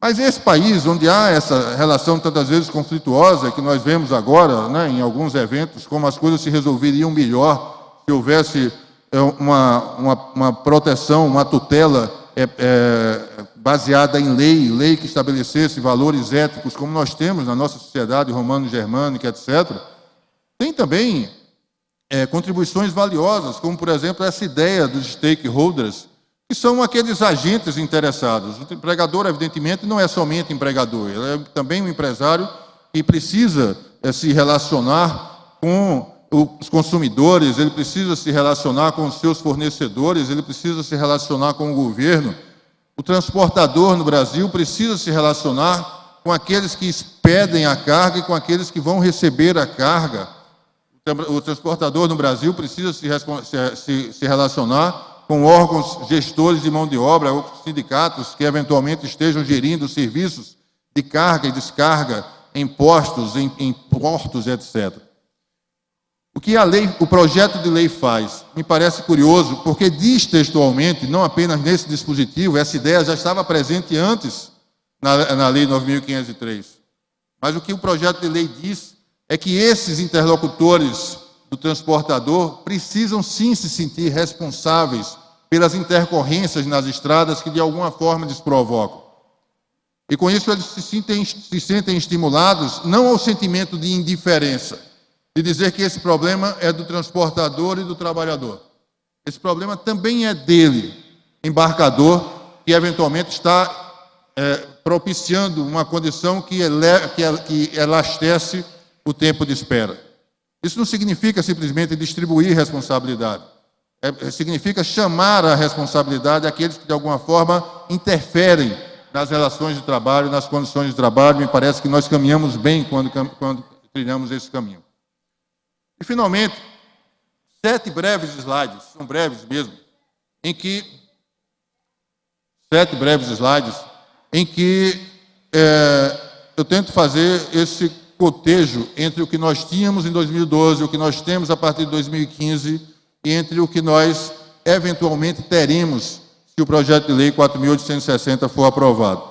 Mas esse país, onde há essa relação tantas vezes conflituosa, que nós vemos agora, né, em alguns eventos, como as coisas se resolveriam melhor se houvesse uma proteção, uma tutela baseada em lei que estabelecesse valores éticos, como nós temos na nossa sociedade romano-germânica, etc., tem também contribuições valiosas, como, por exemplo, essa ideia dos stakeholders, que são aqueles agentes interessados. O empregador, evidentemente, não é somente empregador, ele é também um empresário que precisa se relacionar com os consumidores, ele precisa se relacionar com os seus fornecedores, ele precisa se relacionar com o governo. O transportador no Brasil precisa se relacionar com aqueles que expedem a carga e com aqueles que vão receber a carga. O transportador no Brasil precisa se relacionar com órgãos gestores de mão de obra, ou sindicatos que eventualmente estejam gerindo serviços de carga e descarga em postos, em portos, etc. O que o projeto de lei faz me parece curioso, porque diz textualmente, não apenas nesse dispositivo, essa ideia já estava presente antes na Lei 9.503, mas o que o projeto de lei diz é que esses interlocutores do transportador precisam sim se sentir responsáveis pelas intercorrências nas estradas que de alguma forma lhes provocam. E com isso eles se sentem estimulados não ao sentimento de indiferença, de dizer que esse problema é do transportador e do trabalhador. Esse problema também é dele, embarcador, que eventualmente está propiciando uma condição que elastece o tempo de espera. Isso não significa simplesmente distribuir responsabilidade. Significa chamar a responsabilidade aqueles que, de alguma forma, interferem nas relações de trabalho, nas condições de trabalho. Me parece que nós caminhamos bem quando trilhamos esse caminho. E, finalmente, 7 breves slides, são breves mesmo, em que eu tento fazer esse cotejo entre o que nós tínhamos em 2012, o que nós temos a partir de 2015, e entre o que nós eventualmente teremos se o projeto de lei 4.860 for aprovado.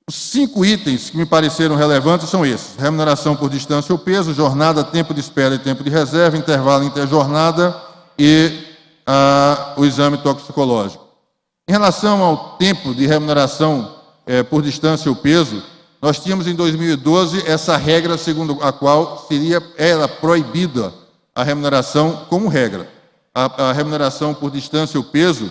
Os 5 itens que me pareceram relevantes são esses: remuneração por distância ou peso, jornada, tempo de espera e tempo de reserva, intervalo interjornada e o exame toxicológico. Em relação ao tempo de remuneração por distância ou peso, nós tínhamos em 2012 essa regra segundo a qual era proibida a remuneração como regra. A remuneração por distância ou peso,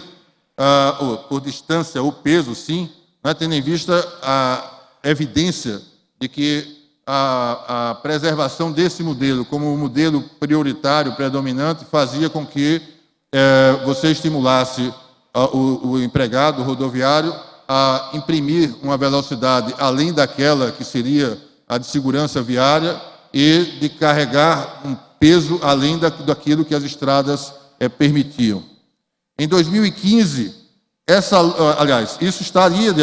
sim, né, tendo em vista a evidência de que a preservação desse modelo como o modelo prioritário, predominante, fazia com que você estimulasse o empregado rodoviário a imprimir uma velocidade além daquela que seria a de segurança viária e de carregar um peso além daquilo que as estradas permitiam. Em 2015, isso está de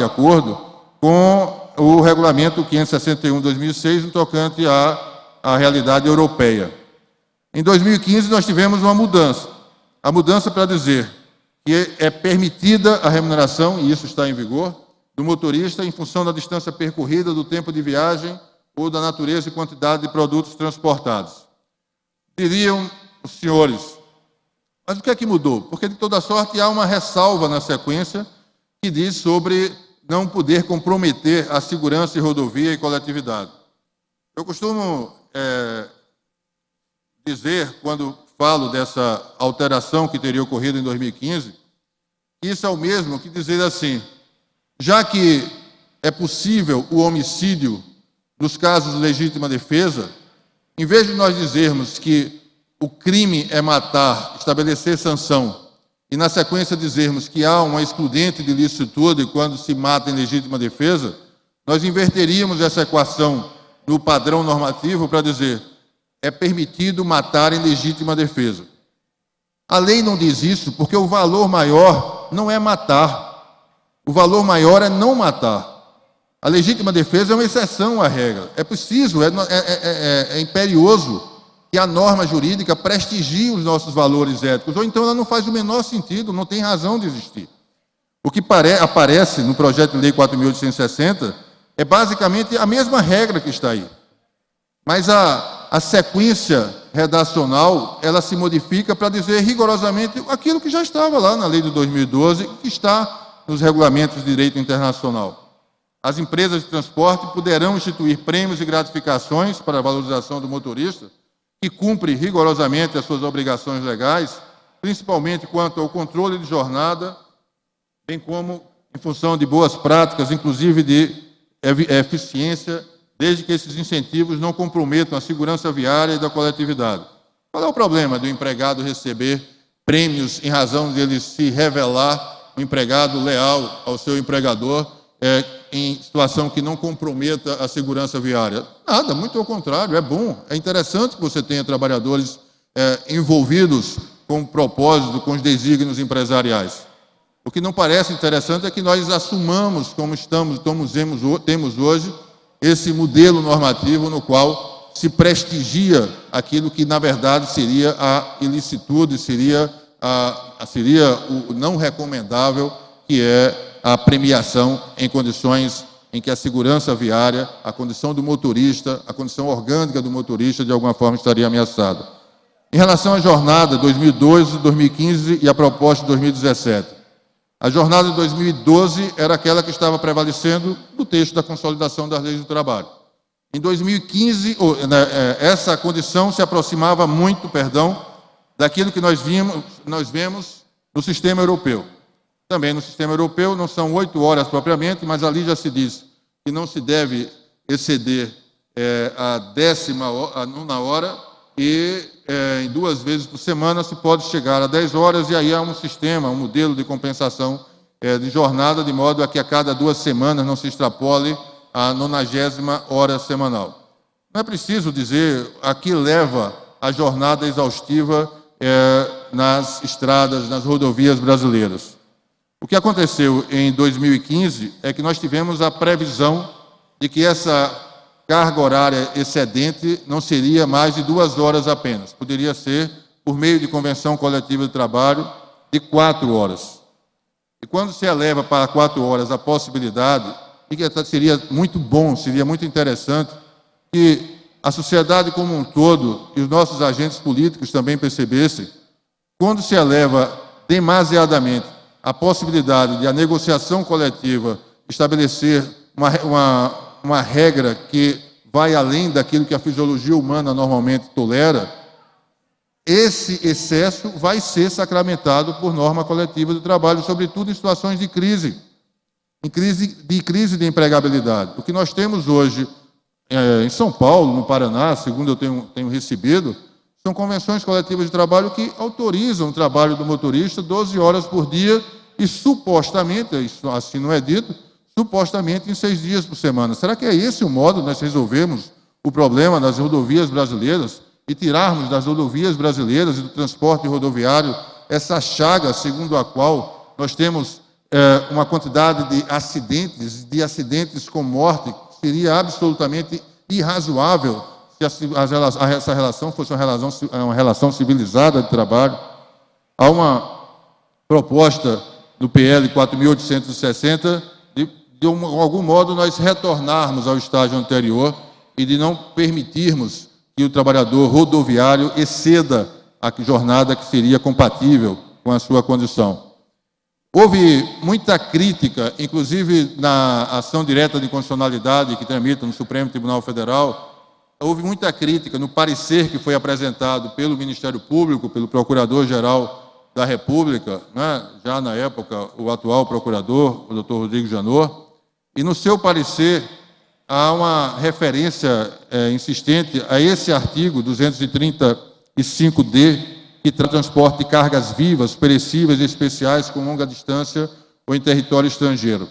acordo com o regulamento 561/2006, no tocante à realidade europeia. Em 2015, nós tivemos uma mudança. A mudança para dizer que é permitida a remuneração, e isso está em vigor, do motorista em função da distância percorrida, do tempo de viagem ou da natureza e quantidade de produtos transportados. Diriam os senhores, mas o que é que mudou? Porque, de toda sorte, há uma ressalva na sequência que diz sobre não poder comprometer a segurança em rodovia e coletividade. Eu costumo dizer, quando falo dessa alteração que teria ocorrido em 2015, isso é o mesmo que dizer assim, já que é possível o homicídio nos casos de legítima defesa, Em vez de nós dizermos que o crime é matar, estabelecer sanção, e na sequência dizermos que há uma excludente de licitude quando se mata em legítima defesa, nós inverteríamos essa equação no padrão normativo para dizer é permitido matar em legítima defesa. A lei não diz isso porque o valor maior não é matar. O valor maior é não matar. A legítima defesa é uma exceção à regra. É preciso, é imperioso que a norma jurídica prestigie os nossos valores éticos, ou então ela não faz o menor sentido, não tem razão de existir. O que aparece no projeto de lei 4.860 é basicamente a mesma regra que está aí. Mas a sequência redacional, ela se modifica para dizer rigorosamente aquilo que já estava lá na lei de 2012, que está nos regulamentos de direito internacional. As empresas de transporte poderão instituir prêmios e gratificações para a valorização do motorista, que cumpre rigorosamente as suas obrigações legais, principalmente quanto ao controle de jornada, bem como em função de boas práticas, inclusive de eficiência, desde que esses incentivos não comprometam a segurança viária e da coletividade. Qual é o problema do empregado receber prêmios em razão de ele se revelar um empregado leal ao seu empregador em situação que não comprometa a segurança viária? Nada, muito ao contrário, é bom, é interessante que você tenha trabalhadores envolvidos com o propósito, com os desígnios empresariais. O que não parece interessante é que nós assumamos, como temos hoje, esse modelo normativo no qual se prestigia aquilo que, na verdade, seria a ilicitude, seria o não recomendável, que é a premiação em condições em que a segurança viária, a condição do motorista, a condição orgânica do motorista, de alguma forma, estaria ameaçada. Em relação à jornada 2012, 2015 e a proposta de 2017, a jornada de 2012 era aquela que estava prevalecendo no texto da consolidação das leis do trabalho. Em 2015, essa condição se aproximava muito, daquilo que nós vemos no sistema europeu. Também no sistema europeu não são 8 horas propriamente, mas ali já se diz que não se deve exceder a 9ª hora e em 2 vezes por semana se pode chegar a 10 horas e aí há um sistema, um modelo de compensação de jornada, de modo a que a cada 2 semanas não se extrapole a 90ª hora semanal. Não é preciso dizer a que leva a jornada exaustiva nas estradas, nas rodovias brasileiras. O que aconteceu em 2015 é que nós tivemos a previsão de que essa carga horária excedente não seria mais de 2 horas apenas. Poderia ser, por meio de convenção coletiva de trabalho, de 4 horas. E quando se eleva para 4 horas a possibilidade, e que seria muito bom, seria muito interessante, que a sociedade como um todo e os nossos agentes políticos também percebessem, quando se eleva demasiadamente a possibilidade de a negociação coletiva estabelecer uma regra que vai além daquilo que a fisiologia humana normalmente tolera, esse excesso vai ser sacramentado por norma coletiva de trabalho, sobretudo em situações de crise, de empregabilidade. O que nós temos hoje em São Paulo, no Paraná, segundo eu tenho recebido, são convenções coletivas de trabalho que autorizam o trabalho do motorista 12 horas por dia e supostamente, isso assim não é dito, supostamente em 6 dias por semana. Será que é esse o modo de nós resolvermos o problema das rodovias brasileiras e tirarmos das rodovias brasileiras e do transporte rodoviário essa chaga segundo a qual nós temos uma quantidade de acidentes com morte que seria absolutamente irrazoável se essa relação fosse uma relação civilizada de trabalho? Há uma proposta no PL 4.860 de algum modo nós retornarmos ao estágio anterior e de não permitirmos que o trabalhador rodoviário exceda a jornada que seria compatível com a sua condição. Houve muita crítica, inclusive na ação direta de inconstitucionalidade que tramita no Supremo Tribunal Federal, houve muita crítica no parecer que foi apresentado pelo Ministério Público, pelo Procurador-Geral da República, né, já na época o atual procurador, o Dr. Rodrigo Janot, e no seu parecer há uma referência insistente a esse artigo 235D, que trata do transporte de cargas vivas, perecíveis e especiais com longa distância ou em território estrangeiro.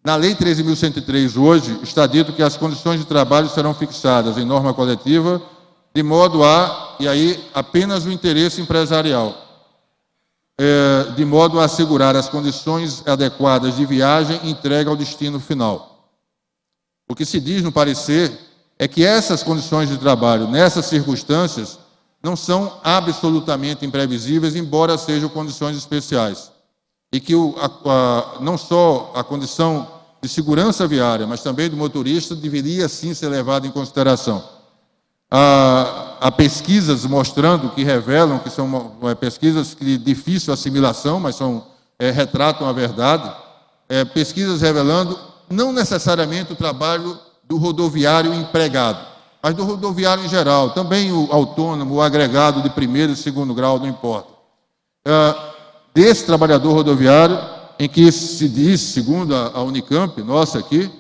Na Lei 13.103, hoje, está dito que as condições de trabalho serão fixadas em norma coletiva, de modo a, e aí apenas o interesse empresarial, de modo a assegurar as condições adequadas de viagem e entrega ao destino final. O que se diz no parecer é que essas condições de trabalho, nessas circunstâncias, não são absolutamente imprevisíveis, embora sejam condições especiais. E que não só a condição de segurança viária, mas também do motorista, deveria sim ser levada em consideração. Há pesquisas mostrando, que revelam, que são pesquisas de difícil assimilação, mas retratam a verdade, pesquisas revelando não necessariamente o trabalho do rodoviário empregado, mas do rodoviário em geral, também o autônomo, o agregado de primeiro e segundo grau, não importa. Desse trabalhador rodoviário, em que se diz, segundo a Unicamp, nossa aqui,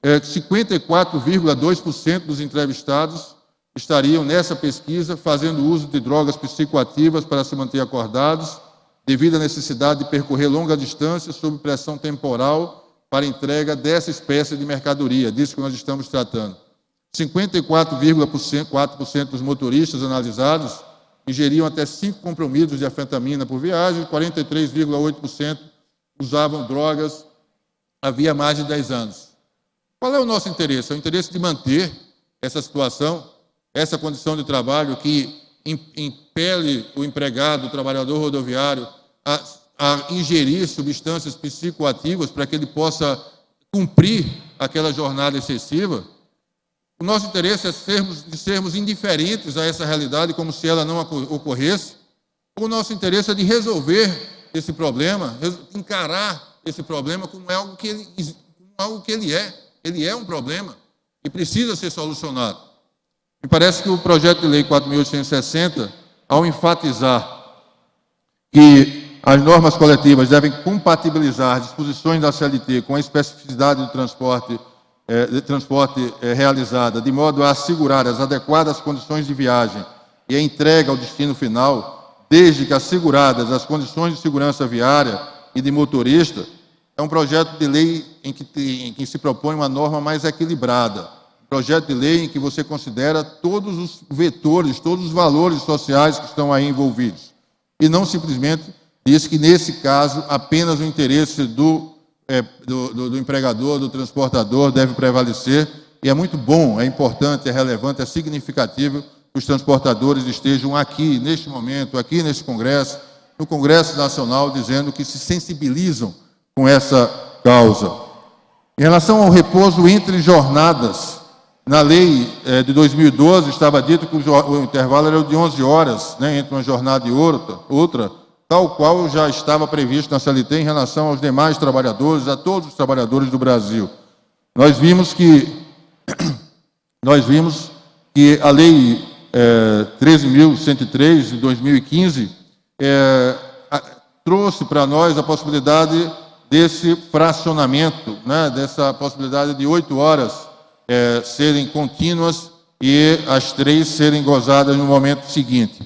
54,2% dos entrevistados estariam nessa pesquisa fazendo uso de drogas psicoativas para se manter acordados, devido à necessidade de percorrer longa distância sob pressão temporal para entrega dessa espécie de mercadoria, disso que nós estamos tratando. 54,4% dos motoristas analisados ingeriam até 5 comprimidos de anfetamina por viagem, 43,8% usavam drogas havia mais de 10 anos. Qual é o nosso interesse? É o interesse de manter essa situação, essa condição de trabalho que impele o empregado, o trabalhador rodoviário, a ingerir substâncias psicoativas para que ele possa cumprir aquela jornada excessiva. O nosso interesse é sermos indiferentes a essa realidade, como se ela não ocorresse. O nosso interesse é de resolver esse problema, encarar esse problema como algo que ele é. Ele é um problema e precisa ser solucionado. Me parece que o projeto de lei 4.860, ao enfatizar que as normas coletivas devem compatibilizar disposições da CLT com a especificidade do transporte realizada, de modo a assegurar as adequadas condições de viagem e a entrega ao destino final, desde que asseguradas as condições de segurança viária e de motorista, é um projeto de lei em que se propõe uma norma mais equilibrada. Um projeto de lei em que você considera todos os vetores, todos os valores sociais que estão aí envolvidos. E não simplesmente diz que, nesse caso, apenas o interesse do empregador, do transportador, deve prevalecer. E é muito bom, é importante, é relevante, é significativo que os transportadores estejam aqui, neste momento, aqui nesse Congresso, no Congresso Nacional, dizendo que se sensibilizam com essa causa. Em relação ao repouso entre jornadas, na lei de 2012 estava dito que o intervalo era de 11 horas, né, entre uma jornada e outra, tal qual já estava previsto na CLT em relação aos demais trabalhadores, a todos os trabalhadores do Brasil. Nós vimos que a lei 13.103 de 2015 trouxe para nós a possibilidade desse fracionamento, né, dessa possibilidade de 8 horas serem contínuas e as 3 serem gozadas no momento seguinte.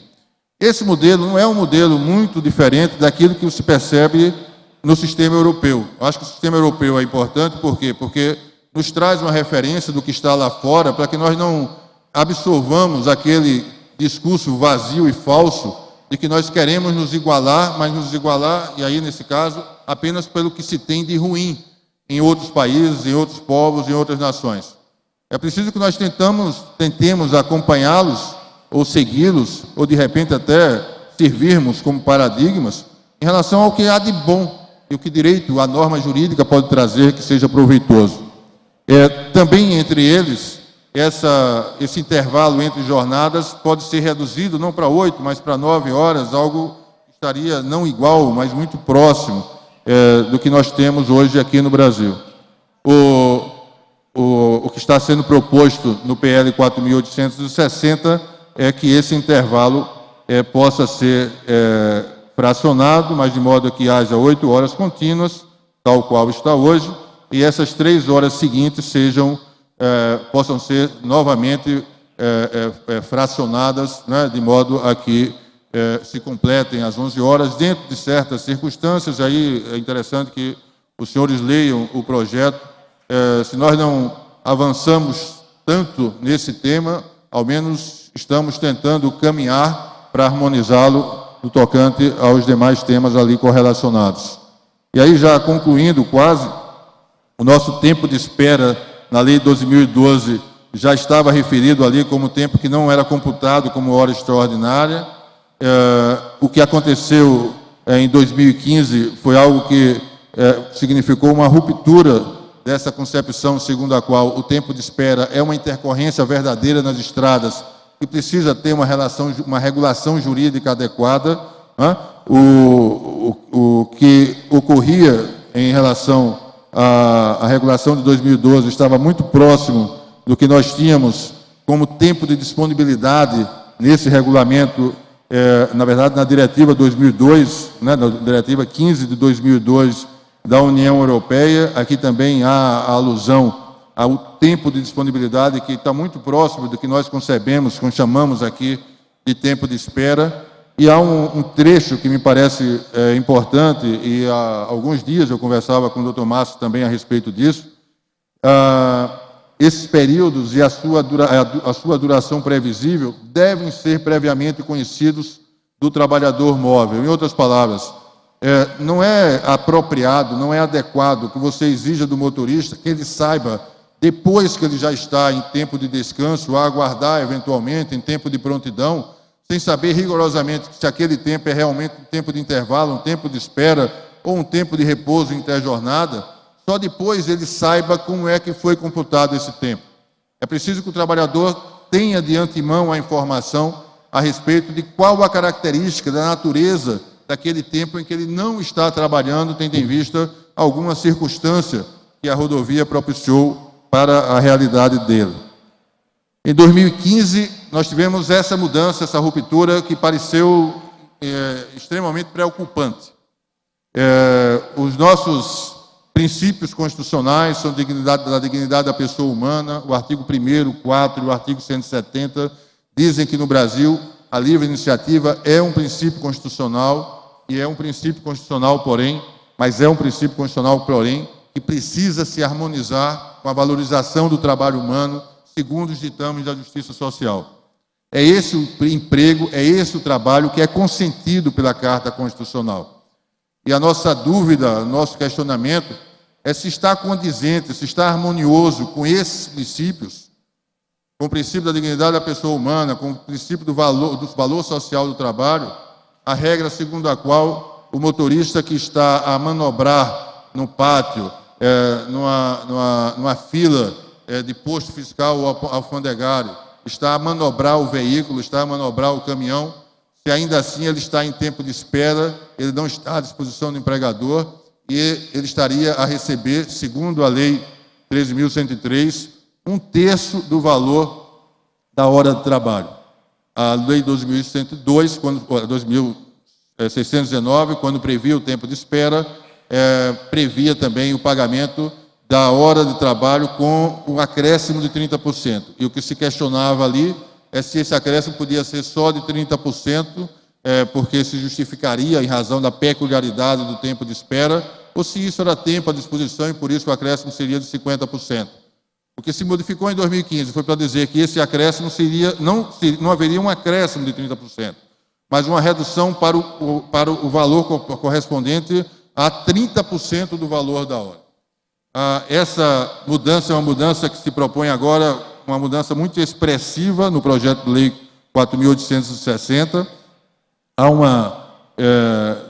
Esse modelo não é um modelo muito diferente daquilo que se percebe no sistema europeu. Eu acho que o sistema europeu é importante, por quê? Porque nos traz uma referência do que está lá fora, para que nós não absorvamos aquele discurso vazio e falso de que nós queremos nos igualar, mas nos igualar, e aí, nesse caso, apenas pelo que se tem de ruim em outros países, em outros povos, em outras nações. É preciso que nós tentemos acompanhá-los, ou segui-los, ou de repente até servirmos como paradigmas em relação ao que há de bom e o que direito a norma jurídica pode trazer que seja proveitoso. Também entre eles, esse intervalo entre jornadas pode ser reduzido não para 8, mas para 9 horas, algo que estaria não igual, mas muito próximo do que nós temos hoje aqui no Brasil. O que está sendo proposto no PL 4.860 é que esse intervalo possa ser fracionado, mas de modo que haja 8 horas contínuas, tal qual está hoje, e essas 3 horas seguintes sejam possam ser novamente fracionadas, né, de modo a que se completem às 11 horas, dentro de certas circunstâncias. Aí é interessante que os senhores leiam o projeto. Se nós não avançamos tanto nesse tema, ao menos estamos tentando caminhar para harmonizá-lo no tocante aos demais temas ali correlacionados. E aí, já concluindo quase, o nosso tempo de espera na Lei 12.012 já estava referido ali como tempo que não era computado como hora extraordinária. O que aconteceu em 2015 foi algo que significou uma ruptura dessa concepção segundo a qual o tempo de espera é uma intercorrência verdadeira nas estradas e precisa ter uma regulação jurídica adequada. Né? O que ocorria em relação à regulação de 2012 estava muito próximo do que nós tínhamos como tempo de disponibilidade nesse regulamento, na verdade, na Diretiva 2002, né, na Diretiva 15 de 2002 da União Europeia. Aqui também há a alusão ao tempo de disponibilidade, que está muito próximo do que nós concebemos, como chamamos aqui de tempo de espera. E há um trecho que me parece importante, e há alguns dias eu conversava com o Dr. Márcio também a respeito disso. Esses períodos e a sua duração previsível devem ser previamente conhecidos do trabalhador móvel. Em outras palavras, não é apropriado, não é adequado que você exija do motorista que ele saiba, depois que ele já está em tempo de descanso, a aguardar eventualmente em tempo de prontidão, sem saber rigorosamente se aquele tempo é realmente um tempo de intervalo, um tempo de espera ou um tempo de repouso interjornada. Só depois ele saiba como é que foi computado esse tempo. É preciso que o trabalhador tenha de antemão a informação a respeito de qual a característica da natureza daquele tempo em que ele não está trabalhando, tendo em vista alguma circunstância que a rodovia propiciou para a realidade dele. Em 2015, nós tivemos essa mudança, essa ruptura que pareceu extremamente preocupante. Os nossos princípios constitucionais são da dignidade da pessoa humana. O artigo 1º, 4 e o artigo 170 dizem que no Brasil a livre iniciativa é um princípio constitucional, e é um princípio constitucional, porém, que precisa se harmonizar com a valorização do trabalho humano, segundo os ditames da Justiça Social. É esse o emprego, é esse o trabalho que é consentido pela Carta Constitucional. E a nossa dúvida, nosso questionamento é se está condizente, se está harmonioso com esses princípios, com o princípio da dignidade da pessoa humana, com o princípio do valor social do trabalho, a regra segundo a qual o motorista que está a manobrar no pátio, numa fila de posto fiscal ou alfandegário, está a manobrar o veículo, está a manobrar o caminhão, se ainda assim ele está em tempo de espera, ele não está à disposição do empregador e ele estaria a receber, segundo a Lei 13.103, 1/3 do valor da hora de trabalho. A Lei 12.619, quando previa o tempo de espera, previa também o pagamento da hora de trabalho com o acréscimo de 30%. E o que se questionava ali é se esse acréscimo podia ser só de 30%, porque se justificaria em razão da peculiaridade do tempo de espera, ou se isso era tempo à disposição e por isso o acréscimo seria de 50%. O que se modificou em 2015 foi para dizer que esse acréscimo não haveria um acréscimo de 30%, mas uma redução para o valor correspondente a 30% do valor da hora. Essa mudança é uma mudança que se propõe agora, uma mudança muito expressiva no projeto de lei 4.860. Há uma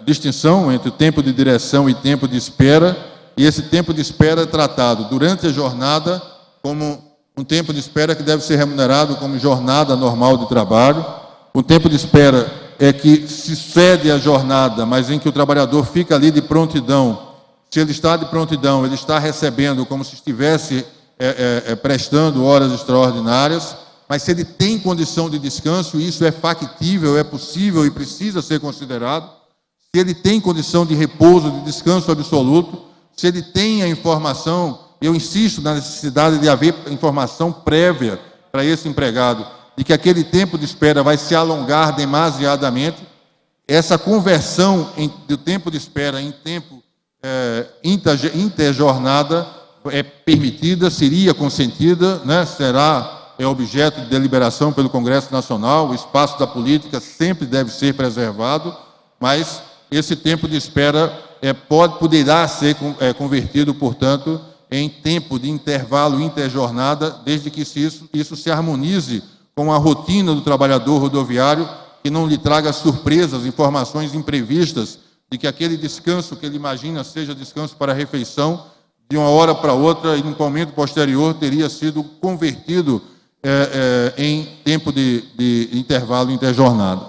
distinção entre o tempo de direção e tempo de espera, e esse tempo de espera é tratado durante a jornada como um tempo de espera que deve ser remunerado como jornada normal de trabalho. O tempo de espera é que se cede a jornada, mas em que o trabalhador fica ali de prontidão. Se ele está de prontidão, ele está recebendo como se estivesse prestando horas extraordinárias, mas se ele tem condição de descanso, isso é factível, é possível e precisa ser considerado. Se ele tem condição de repouso, de descanso absoluto, se ele tem a informação eu insisto na necessidade de haver informação prévia para esse empregado, de que aquele tempo de espera vai se alongar demasiadamente. Essa conversão do tempo de espera em tempo interjornada é permitida, seria consentida, né? Será objeto de deliberação pelo Congresso Nacional. O espaço da política sempre deve ser preservado, mas esse tempo de espera poderá ser convertido, portanto, em tempo de intervalo interjornada, desde que isso se harmonize com a rotina do trabalhador rodoviário, que não lhe traga surpresas, informações imprevistas, de que aquele descanso que ele imagina seja descanso para a refeição, de uma hora para outra e num momento posterior teria sido convertido em tempo de intervalo interjornada.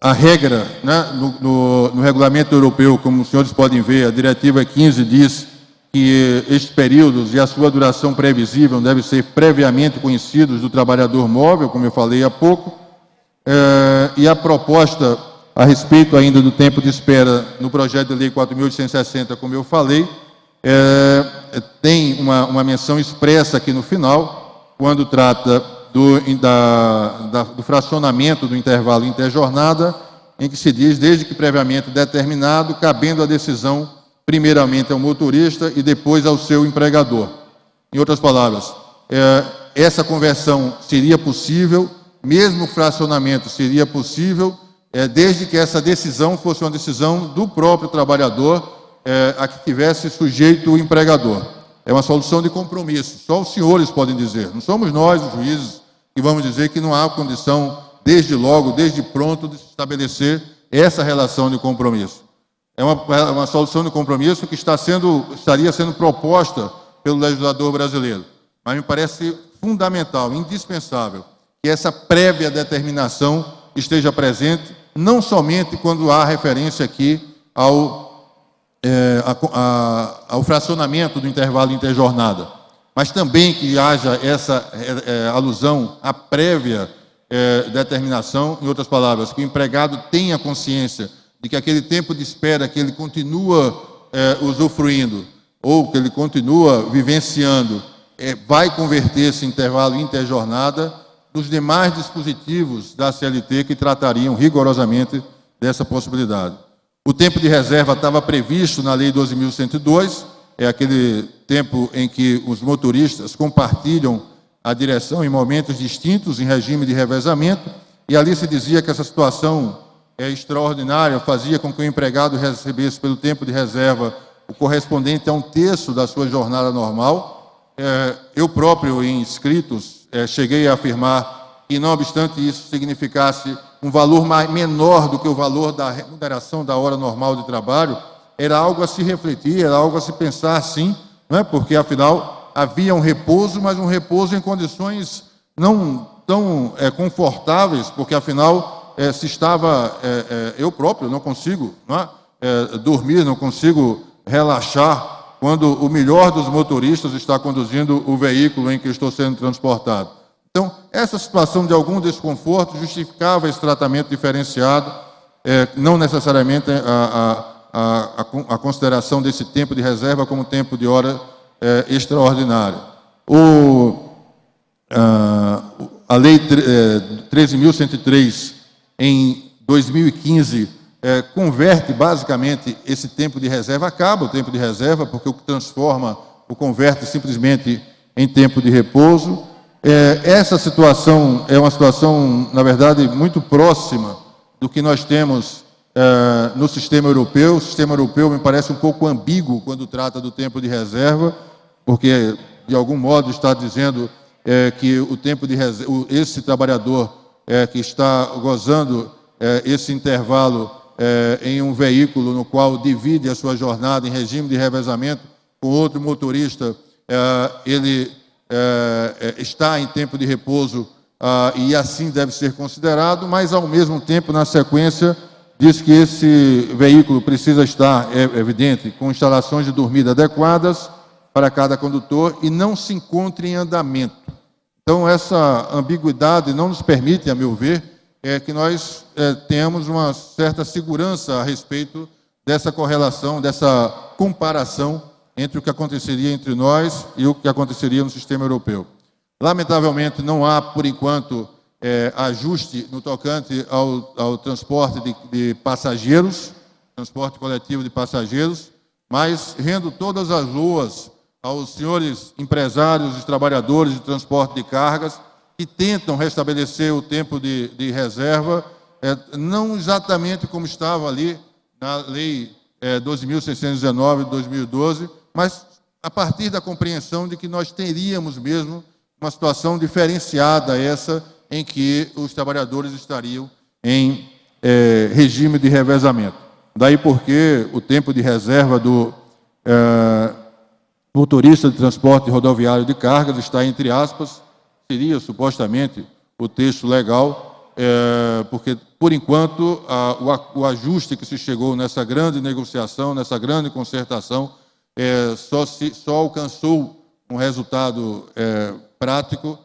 A regra, né, no regulamento europeu, como os senhores podem ver, a diretiva 15 diz que estes períodos e a sua duração previsível devem ser previamente conhecidos do trabalhador móvel, como eu falei há pouco, e a proposta a respeito ainda do tempo de espera no projeto de lei 4.860, como eu falei, tem uma menção expressa aqui no final, quando trata do fracionamento do intervalo interjornada, em que se diz, desde que previamente determinado, cabendo a decisão primeiramente ao motorista e depois ao seu empregador. Em outras palavras, essa conversão seria possível, mesmo o fracionamento seria possível, desde que essa decisão fosse uma decisão do próprio trabalhador, a que tivesse sujeito o empregador. É uma solução de compromisso, só os senhores podem dizer, não somos nós, os juízes, que vamos dizer que não há condição, desde logo, desde pronto, de estabelecer essa relação de compromisso. É uma solução de compromisso que estaria sendo proposta pelo legislador brasileiro. Mas me parece fundamental, indispensável, que essa prévia determinação esteja presente, não somente quando há referência aqui ao fracionamento do intervalo interjornada, mas também que haja essa alusão à prévia determinação, em outras palavras, que o empregado tenha consciência de que aquele tempo de espera que ele continua usufruindo ou que ele continua vivenciando vai converter esse intervalo interjornada nos demais dispositivos da CLT que tratariam rigorosamente dessa possibilidade. O tempo de reserva estava previsto na Lei 12.102, é aquele tempo em que os motoristas compartilham a direção em momentos distintos, em regime de revezamento, e ali se dizia que essa situação extraordinária fazia com que o empregado recebesse pelo tempo de reserva o correspondente a 1/3 da sua jornada normal. Eu próprio, em escritos, cheguei a afirmar que, não obstante isso significasse um valor menor do que o valor da remuneração da hora normal de trabalho, era algo a se refletir, era algo a se pensar sim, não é? Porque, afinal, havia um repouso, mas um repouso em condições não tão confortáveis, porque, afinal, se estava... eu próprio não consigo dormir, não consigo relaxar quando o melhor dos motoristas está conduzindo o veículo em que estou sendo transportado. Então, essa situação de algum desconforto justificava esse tratamento diferenciado, não necessariamente a consideração desse tempo de reserva como tempo de hora extraordinário. A Lei 13.103, em 2015, converte basicamente esse tempo de reserva, acaba o tempo de reserva, porque o que transforma, o converte simplesmente em tempo de repouso. Essa situação é uma situação, na verdade, muito próxima do que nós temos no sistema europeu. O sistema europeu me parece um pouco ambíguo quando trata do tempo de reserva, porque, de algum modo, está dizendo que o tempo de reserva, esse trabalhador que está gozando esse intervalo em um veículo no qual divide a sua jornada em regime de revezamento com outro motorista, ele está em tempo de repouso e assim deve ser considerado, mas, ao mesmo tempo, na sequência, diz que esse veículo precisa estar, evidente, com instalações de dormida adequadas para cada condutor e não se encontre em andamento. Então, essa ambiguidade não nos permite, a meu ver, que nós tenhamos uma certa segurança a respeito dessa correlação, dessa comparação entre o que aconteceria entre nós e o que aconteceria no sistema europeu. Lamentavelmente, não há, por enquanto, ajuste no tocante ao transporte de passageiros, transporte coletivo de passageiros, mas rendo todas as loas aos senhores empresários e trabalhadores de transporte de cargas que tentam restabelecer o tempo de reserva, não exatamente como estava ali na Lei 12.619 de 2012, mas a partir da compreensão de que nós teríamos mesmo uma situação diferenciada essa, em que os trabalhadores estariam em regime de revezamento. Daí porque o tempo de reserva do motorista de transporte rodoviário de cargas está entre aspas, seria supostamente o texto legal, porque, por enquanto, o ajuste que se chegou nessa grande negociação, nessa grande concertação, só alcançou um resultado prático,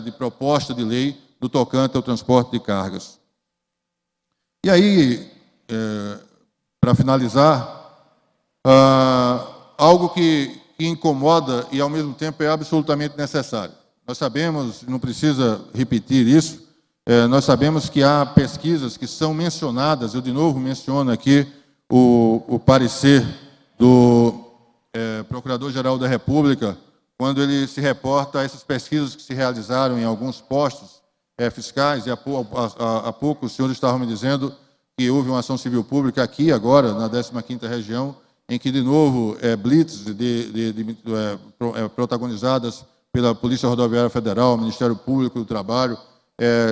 de proposta de lei do tocante ao transporte de cargas. E aí, para finalizar, algo que incomoda e, ao mesmo tempo, é absolutamente necessário. Nós sabemos, não precisa repetir isso, nós sabemos que há pesquisas que são mencionadas, eu de novo menciono aqui o parecer do Procurador-Geral da República, quando ele se reporta a essas pesquisas que se realizaram em alguns postos fiscais, e há pouco os senhores estavam me dizendo que houve uma ação civil pública aqui agora, na 15ª região, em que, de novo, blitz protagonizadas pela Polícia Rodoviária Federal, Ministério Público do Trabalho,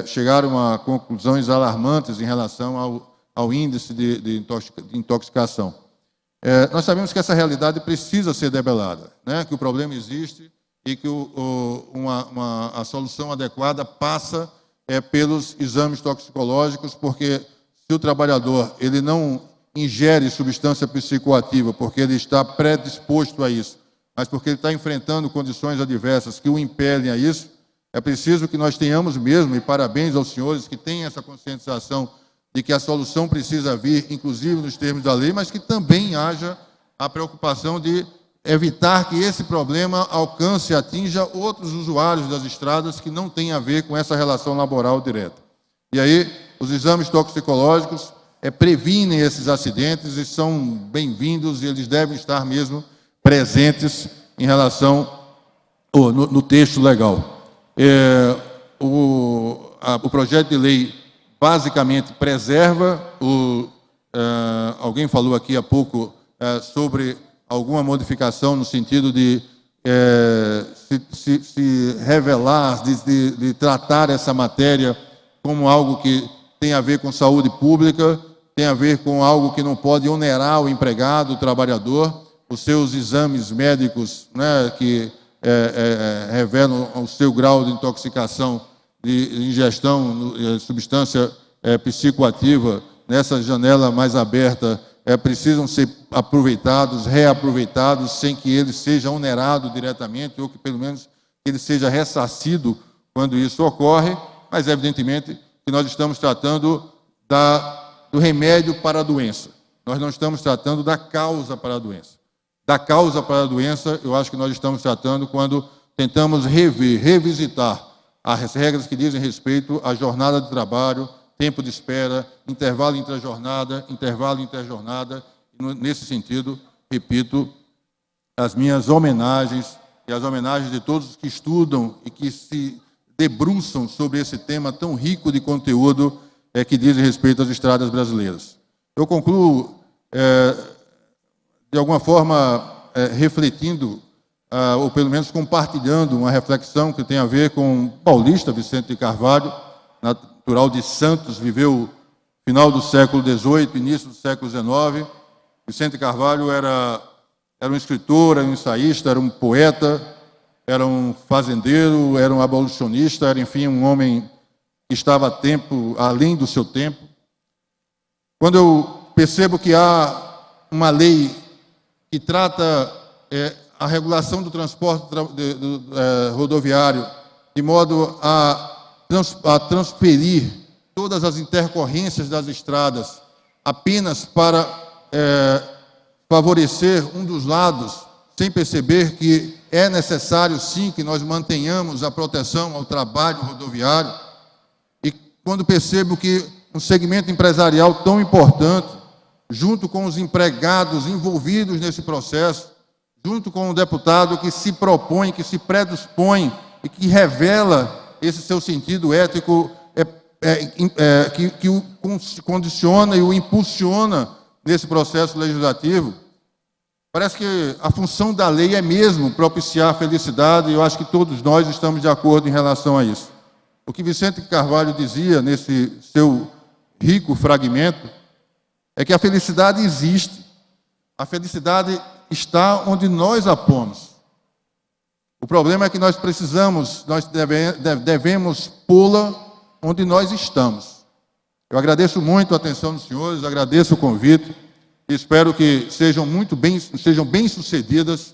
chegaram a conclusões alarmantes em relação ao índice de intoxicação. Nós sabemos que essa realidade precisa ser debelada, né? Que o problema existe e que a solução adequada passa pelos exames toxicológicos, porque se o trabalhador ele não ingere substância psicoativa porque ele está predisposto a isso, mas porque ele está enfrentando condições adversas que o impelem a isso, é preciso que nós tenhamos mesmo, e parabéns aos senhores que têm essa conscientização de que a solução precisa vir, inclusive nos termos da lei, mas que também haja a preocupação de evitar que esse problema alcance e atinja outros usuários das estradas que não têm a ver com essa relação laboral direta. E aí, os exames toxicológicos previnem esses acidentes e são bem-vindos, e eles devem estar mesmo presentes em relação no texto legal. O projeto de lei basicamente preserva alguém falou aqui há pouco sobre alguma modificação no sentido de se revelar, de tratar essa matéria como algo que tem a ver com saúde pública, tem a ver com algo que não pode onerar o empregado, o trabalhador, os seus exames médicos, né, que revelam o seu grau de intoxicação, de ingestão de substância psicoativa, nessa janela mais aberta, precisam ser aproveitados, reaproveitados, sem que ele seja onerado diretamente, ou que pelo menos ele seja ressarcido quando isso ocorre, mas evidentemente que nós estamos tratando do remédio para a doença. Nós não estamos tratando da causa para a doença. Da causa para a doença, eu acho que nós estamos tratando quando tentamos revisitar as regras que dizem respeito à jornada de trabalho, tempo de espera, intervalo intrajornada, intervalo interjornada. Nesse sentido, repito, as minhas homenagens e as homenagens de todos os que estudam e que se debruçam sobre esse tema tão rico de conteúdo que diz respeito às estradas brasileiras. Eu concluo, de alguma forma, refletindo, ou pelo menos compartilhando uma reflexão que tem a ver com o paulista Vicente de Carvalho, natural de Santos, viveu final do século XVIII, início do século XIX. Vicente de Carvalho era um escritor, era um ensaísta, era um poeta, era um fazendeiro, era um abolicionista, era, enfim, um homem que estava a tempo, além do seu tempo. Quando eu percebo que há uma lei que trata a regulação do transporte rodoviário de modo a transferir todas as intercorrências das estradas apenas para favorecer um dos lados, sem perceber que é necessário, sim, que nós mantenhamos a proteção ao trabalho rodoviário. E quando percebo que um segmento empresarial tão importante, junto com os empregados envolvidos nesse processo, junto com o deputado que se propõe, que se predispõe e que revela esse seu sentido ético, que o condiciona e o impulsiona nesse processo legislativo, parece que a função da lei é mesmo propiciar a felicidade, e eu acho que todos nós estamos de acordo em relação a isso. O que Vicente Carvalho dizia nesse seu rico fragmento é que a felicidade existe, a felicidade está onde nós a pomos. O problema é que nós devemos pô-la onde nós estamos. Eu agradeço muito a atenção dos senhores, agradeço o convite e espero que sejam bem-sucedidas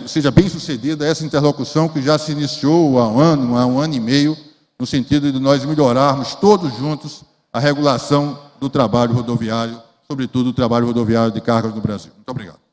seja bem-sucedida essa interlocução que já se iniciou há um ano e meio, no sentido de nós melhorarmos todos juntos a regulação do trabalho rodoviário, sobretudo o trabalho rodoviário de cargas no Brasil. Muito obrigado.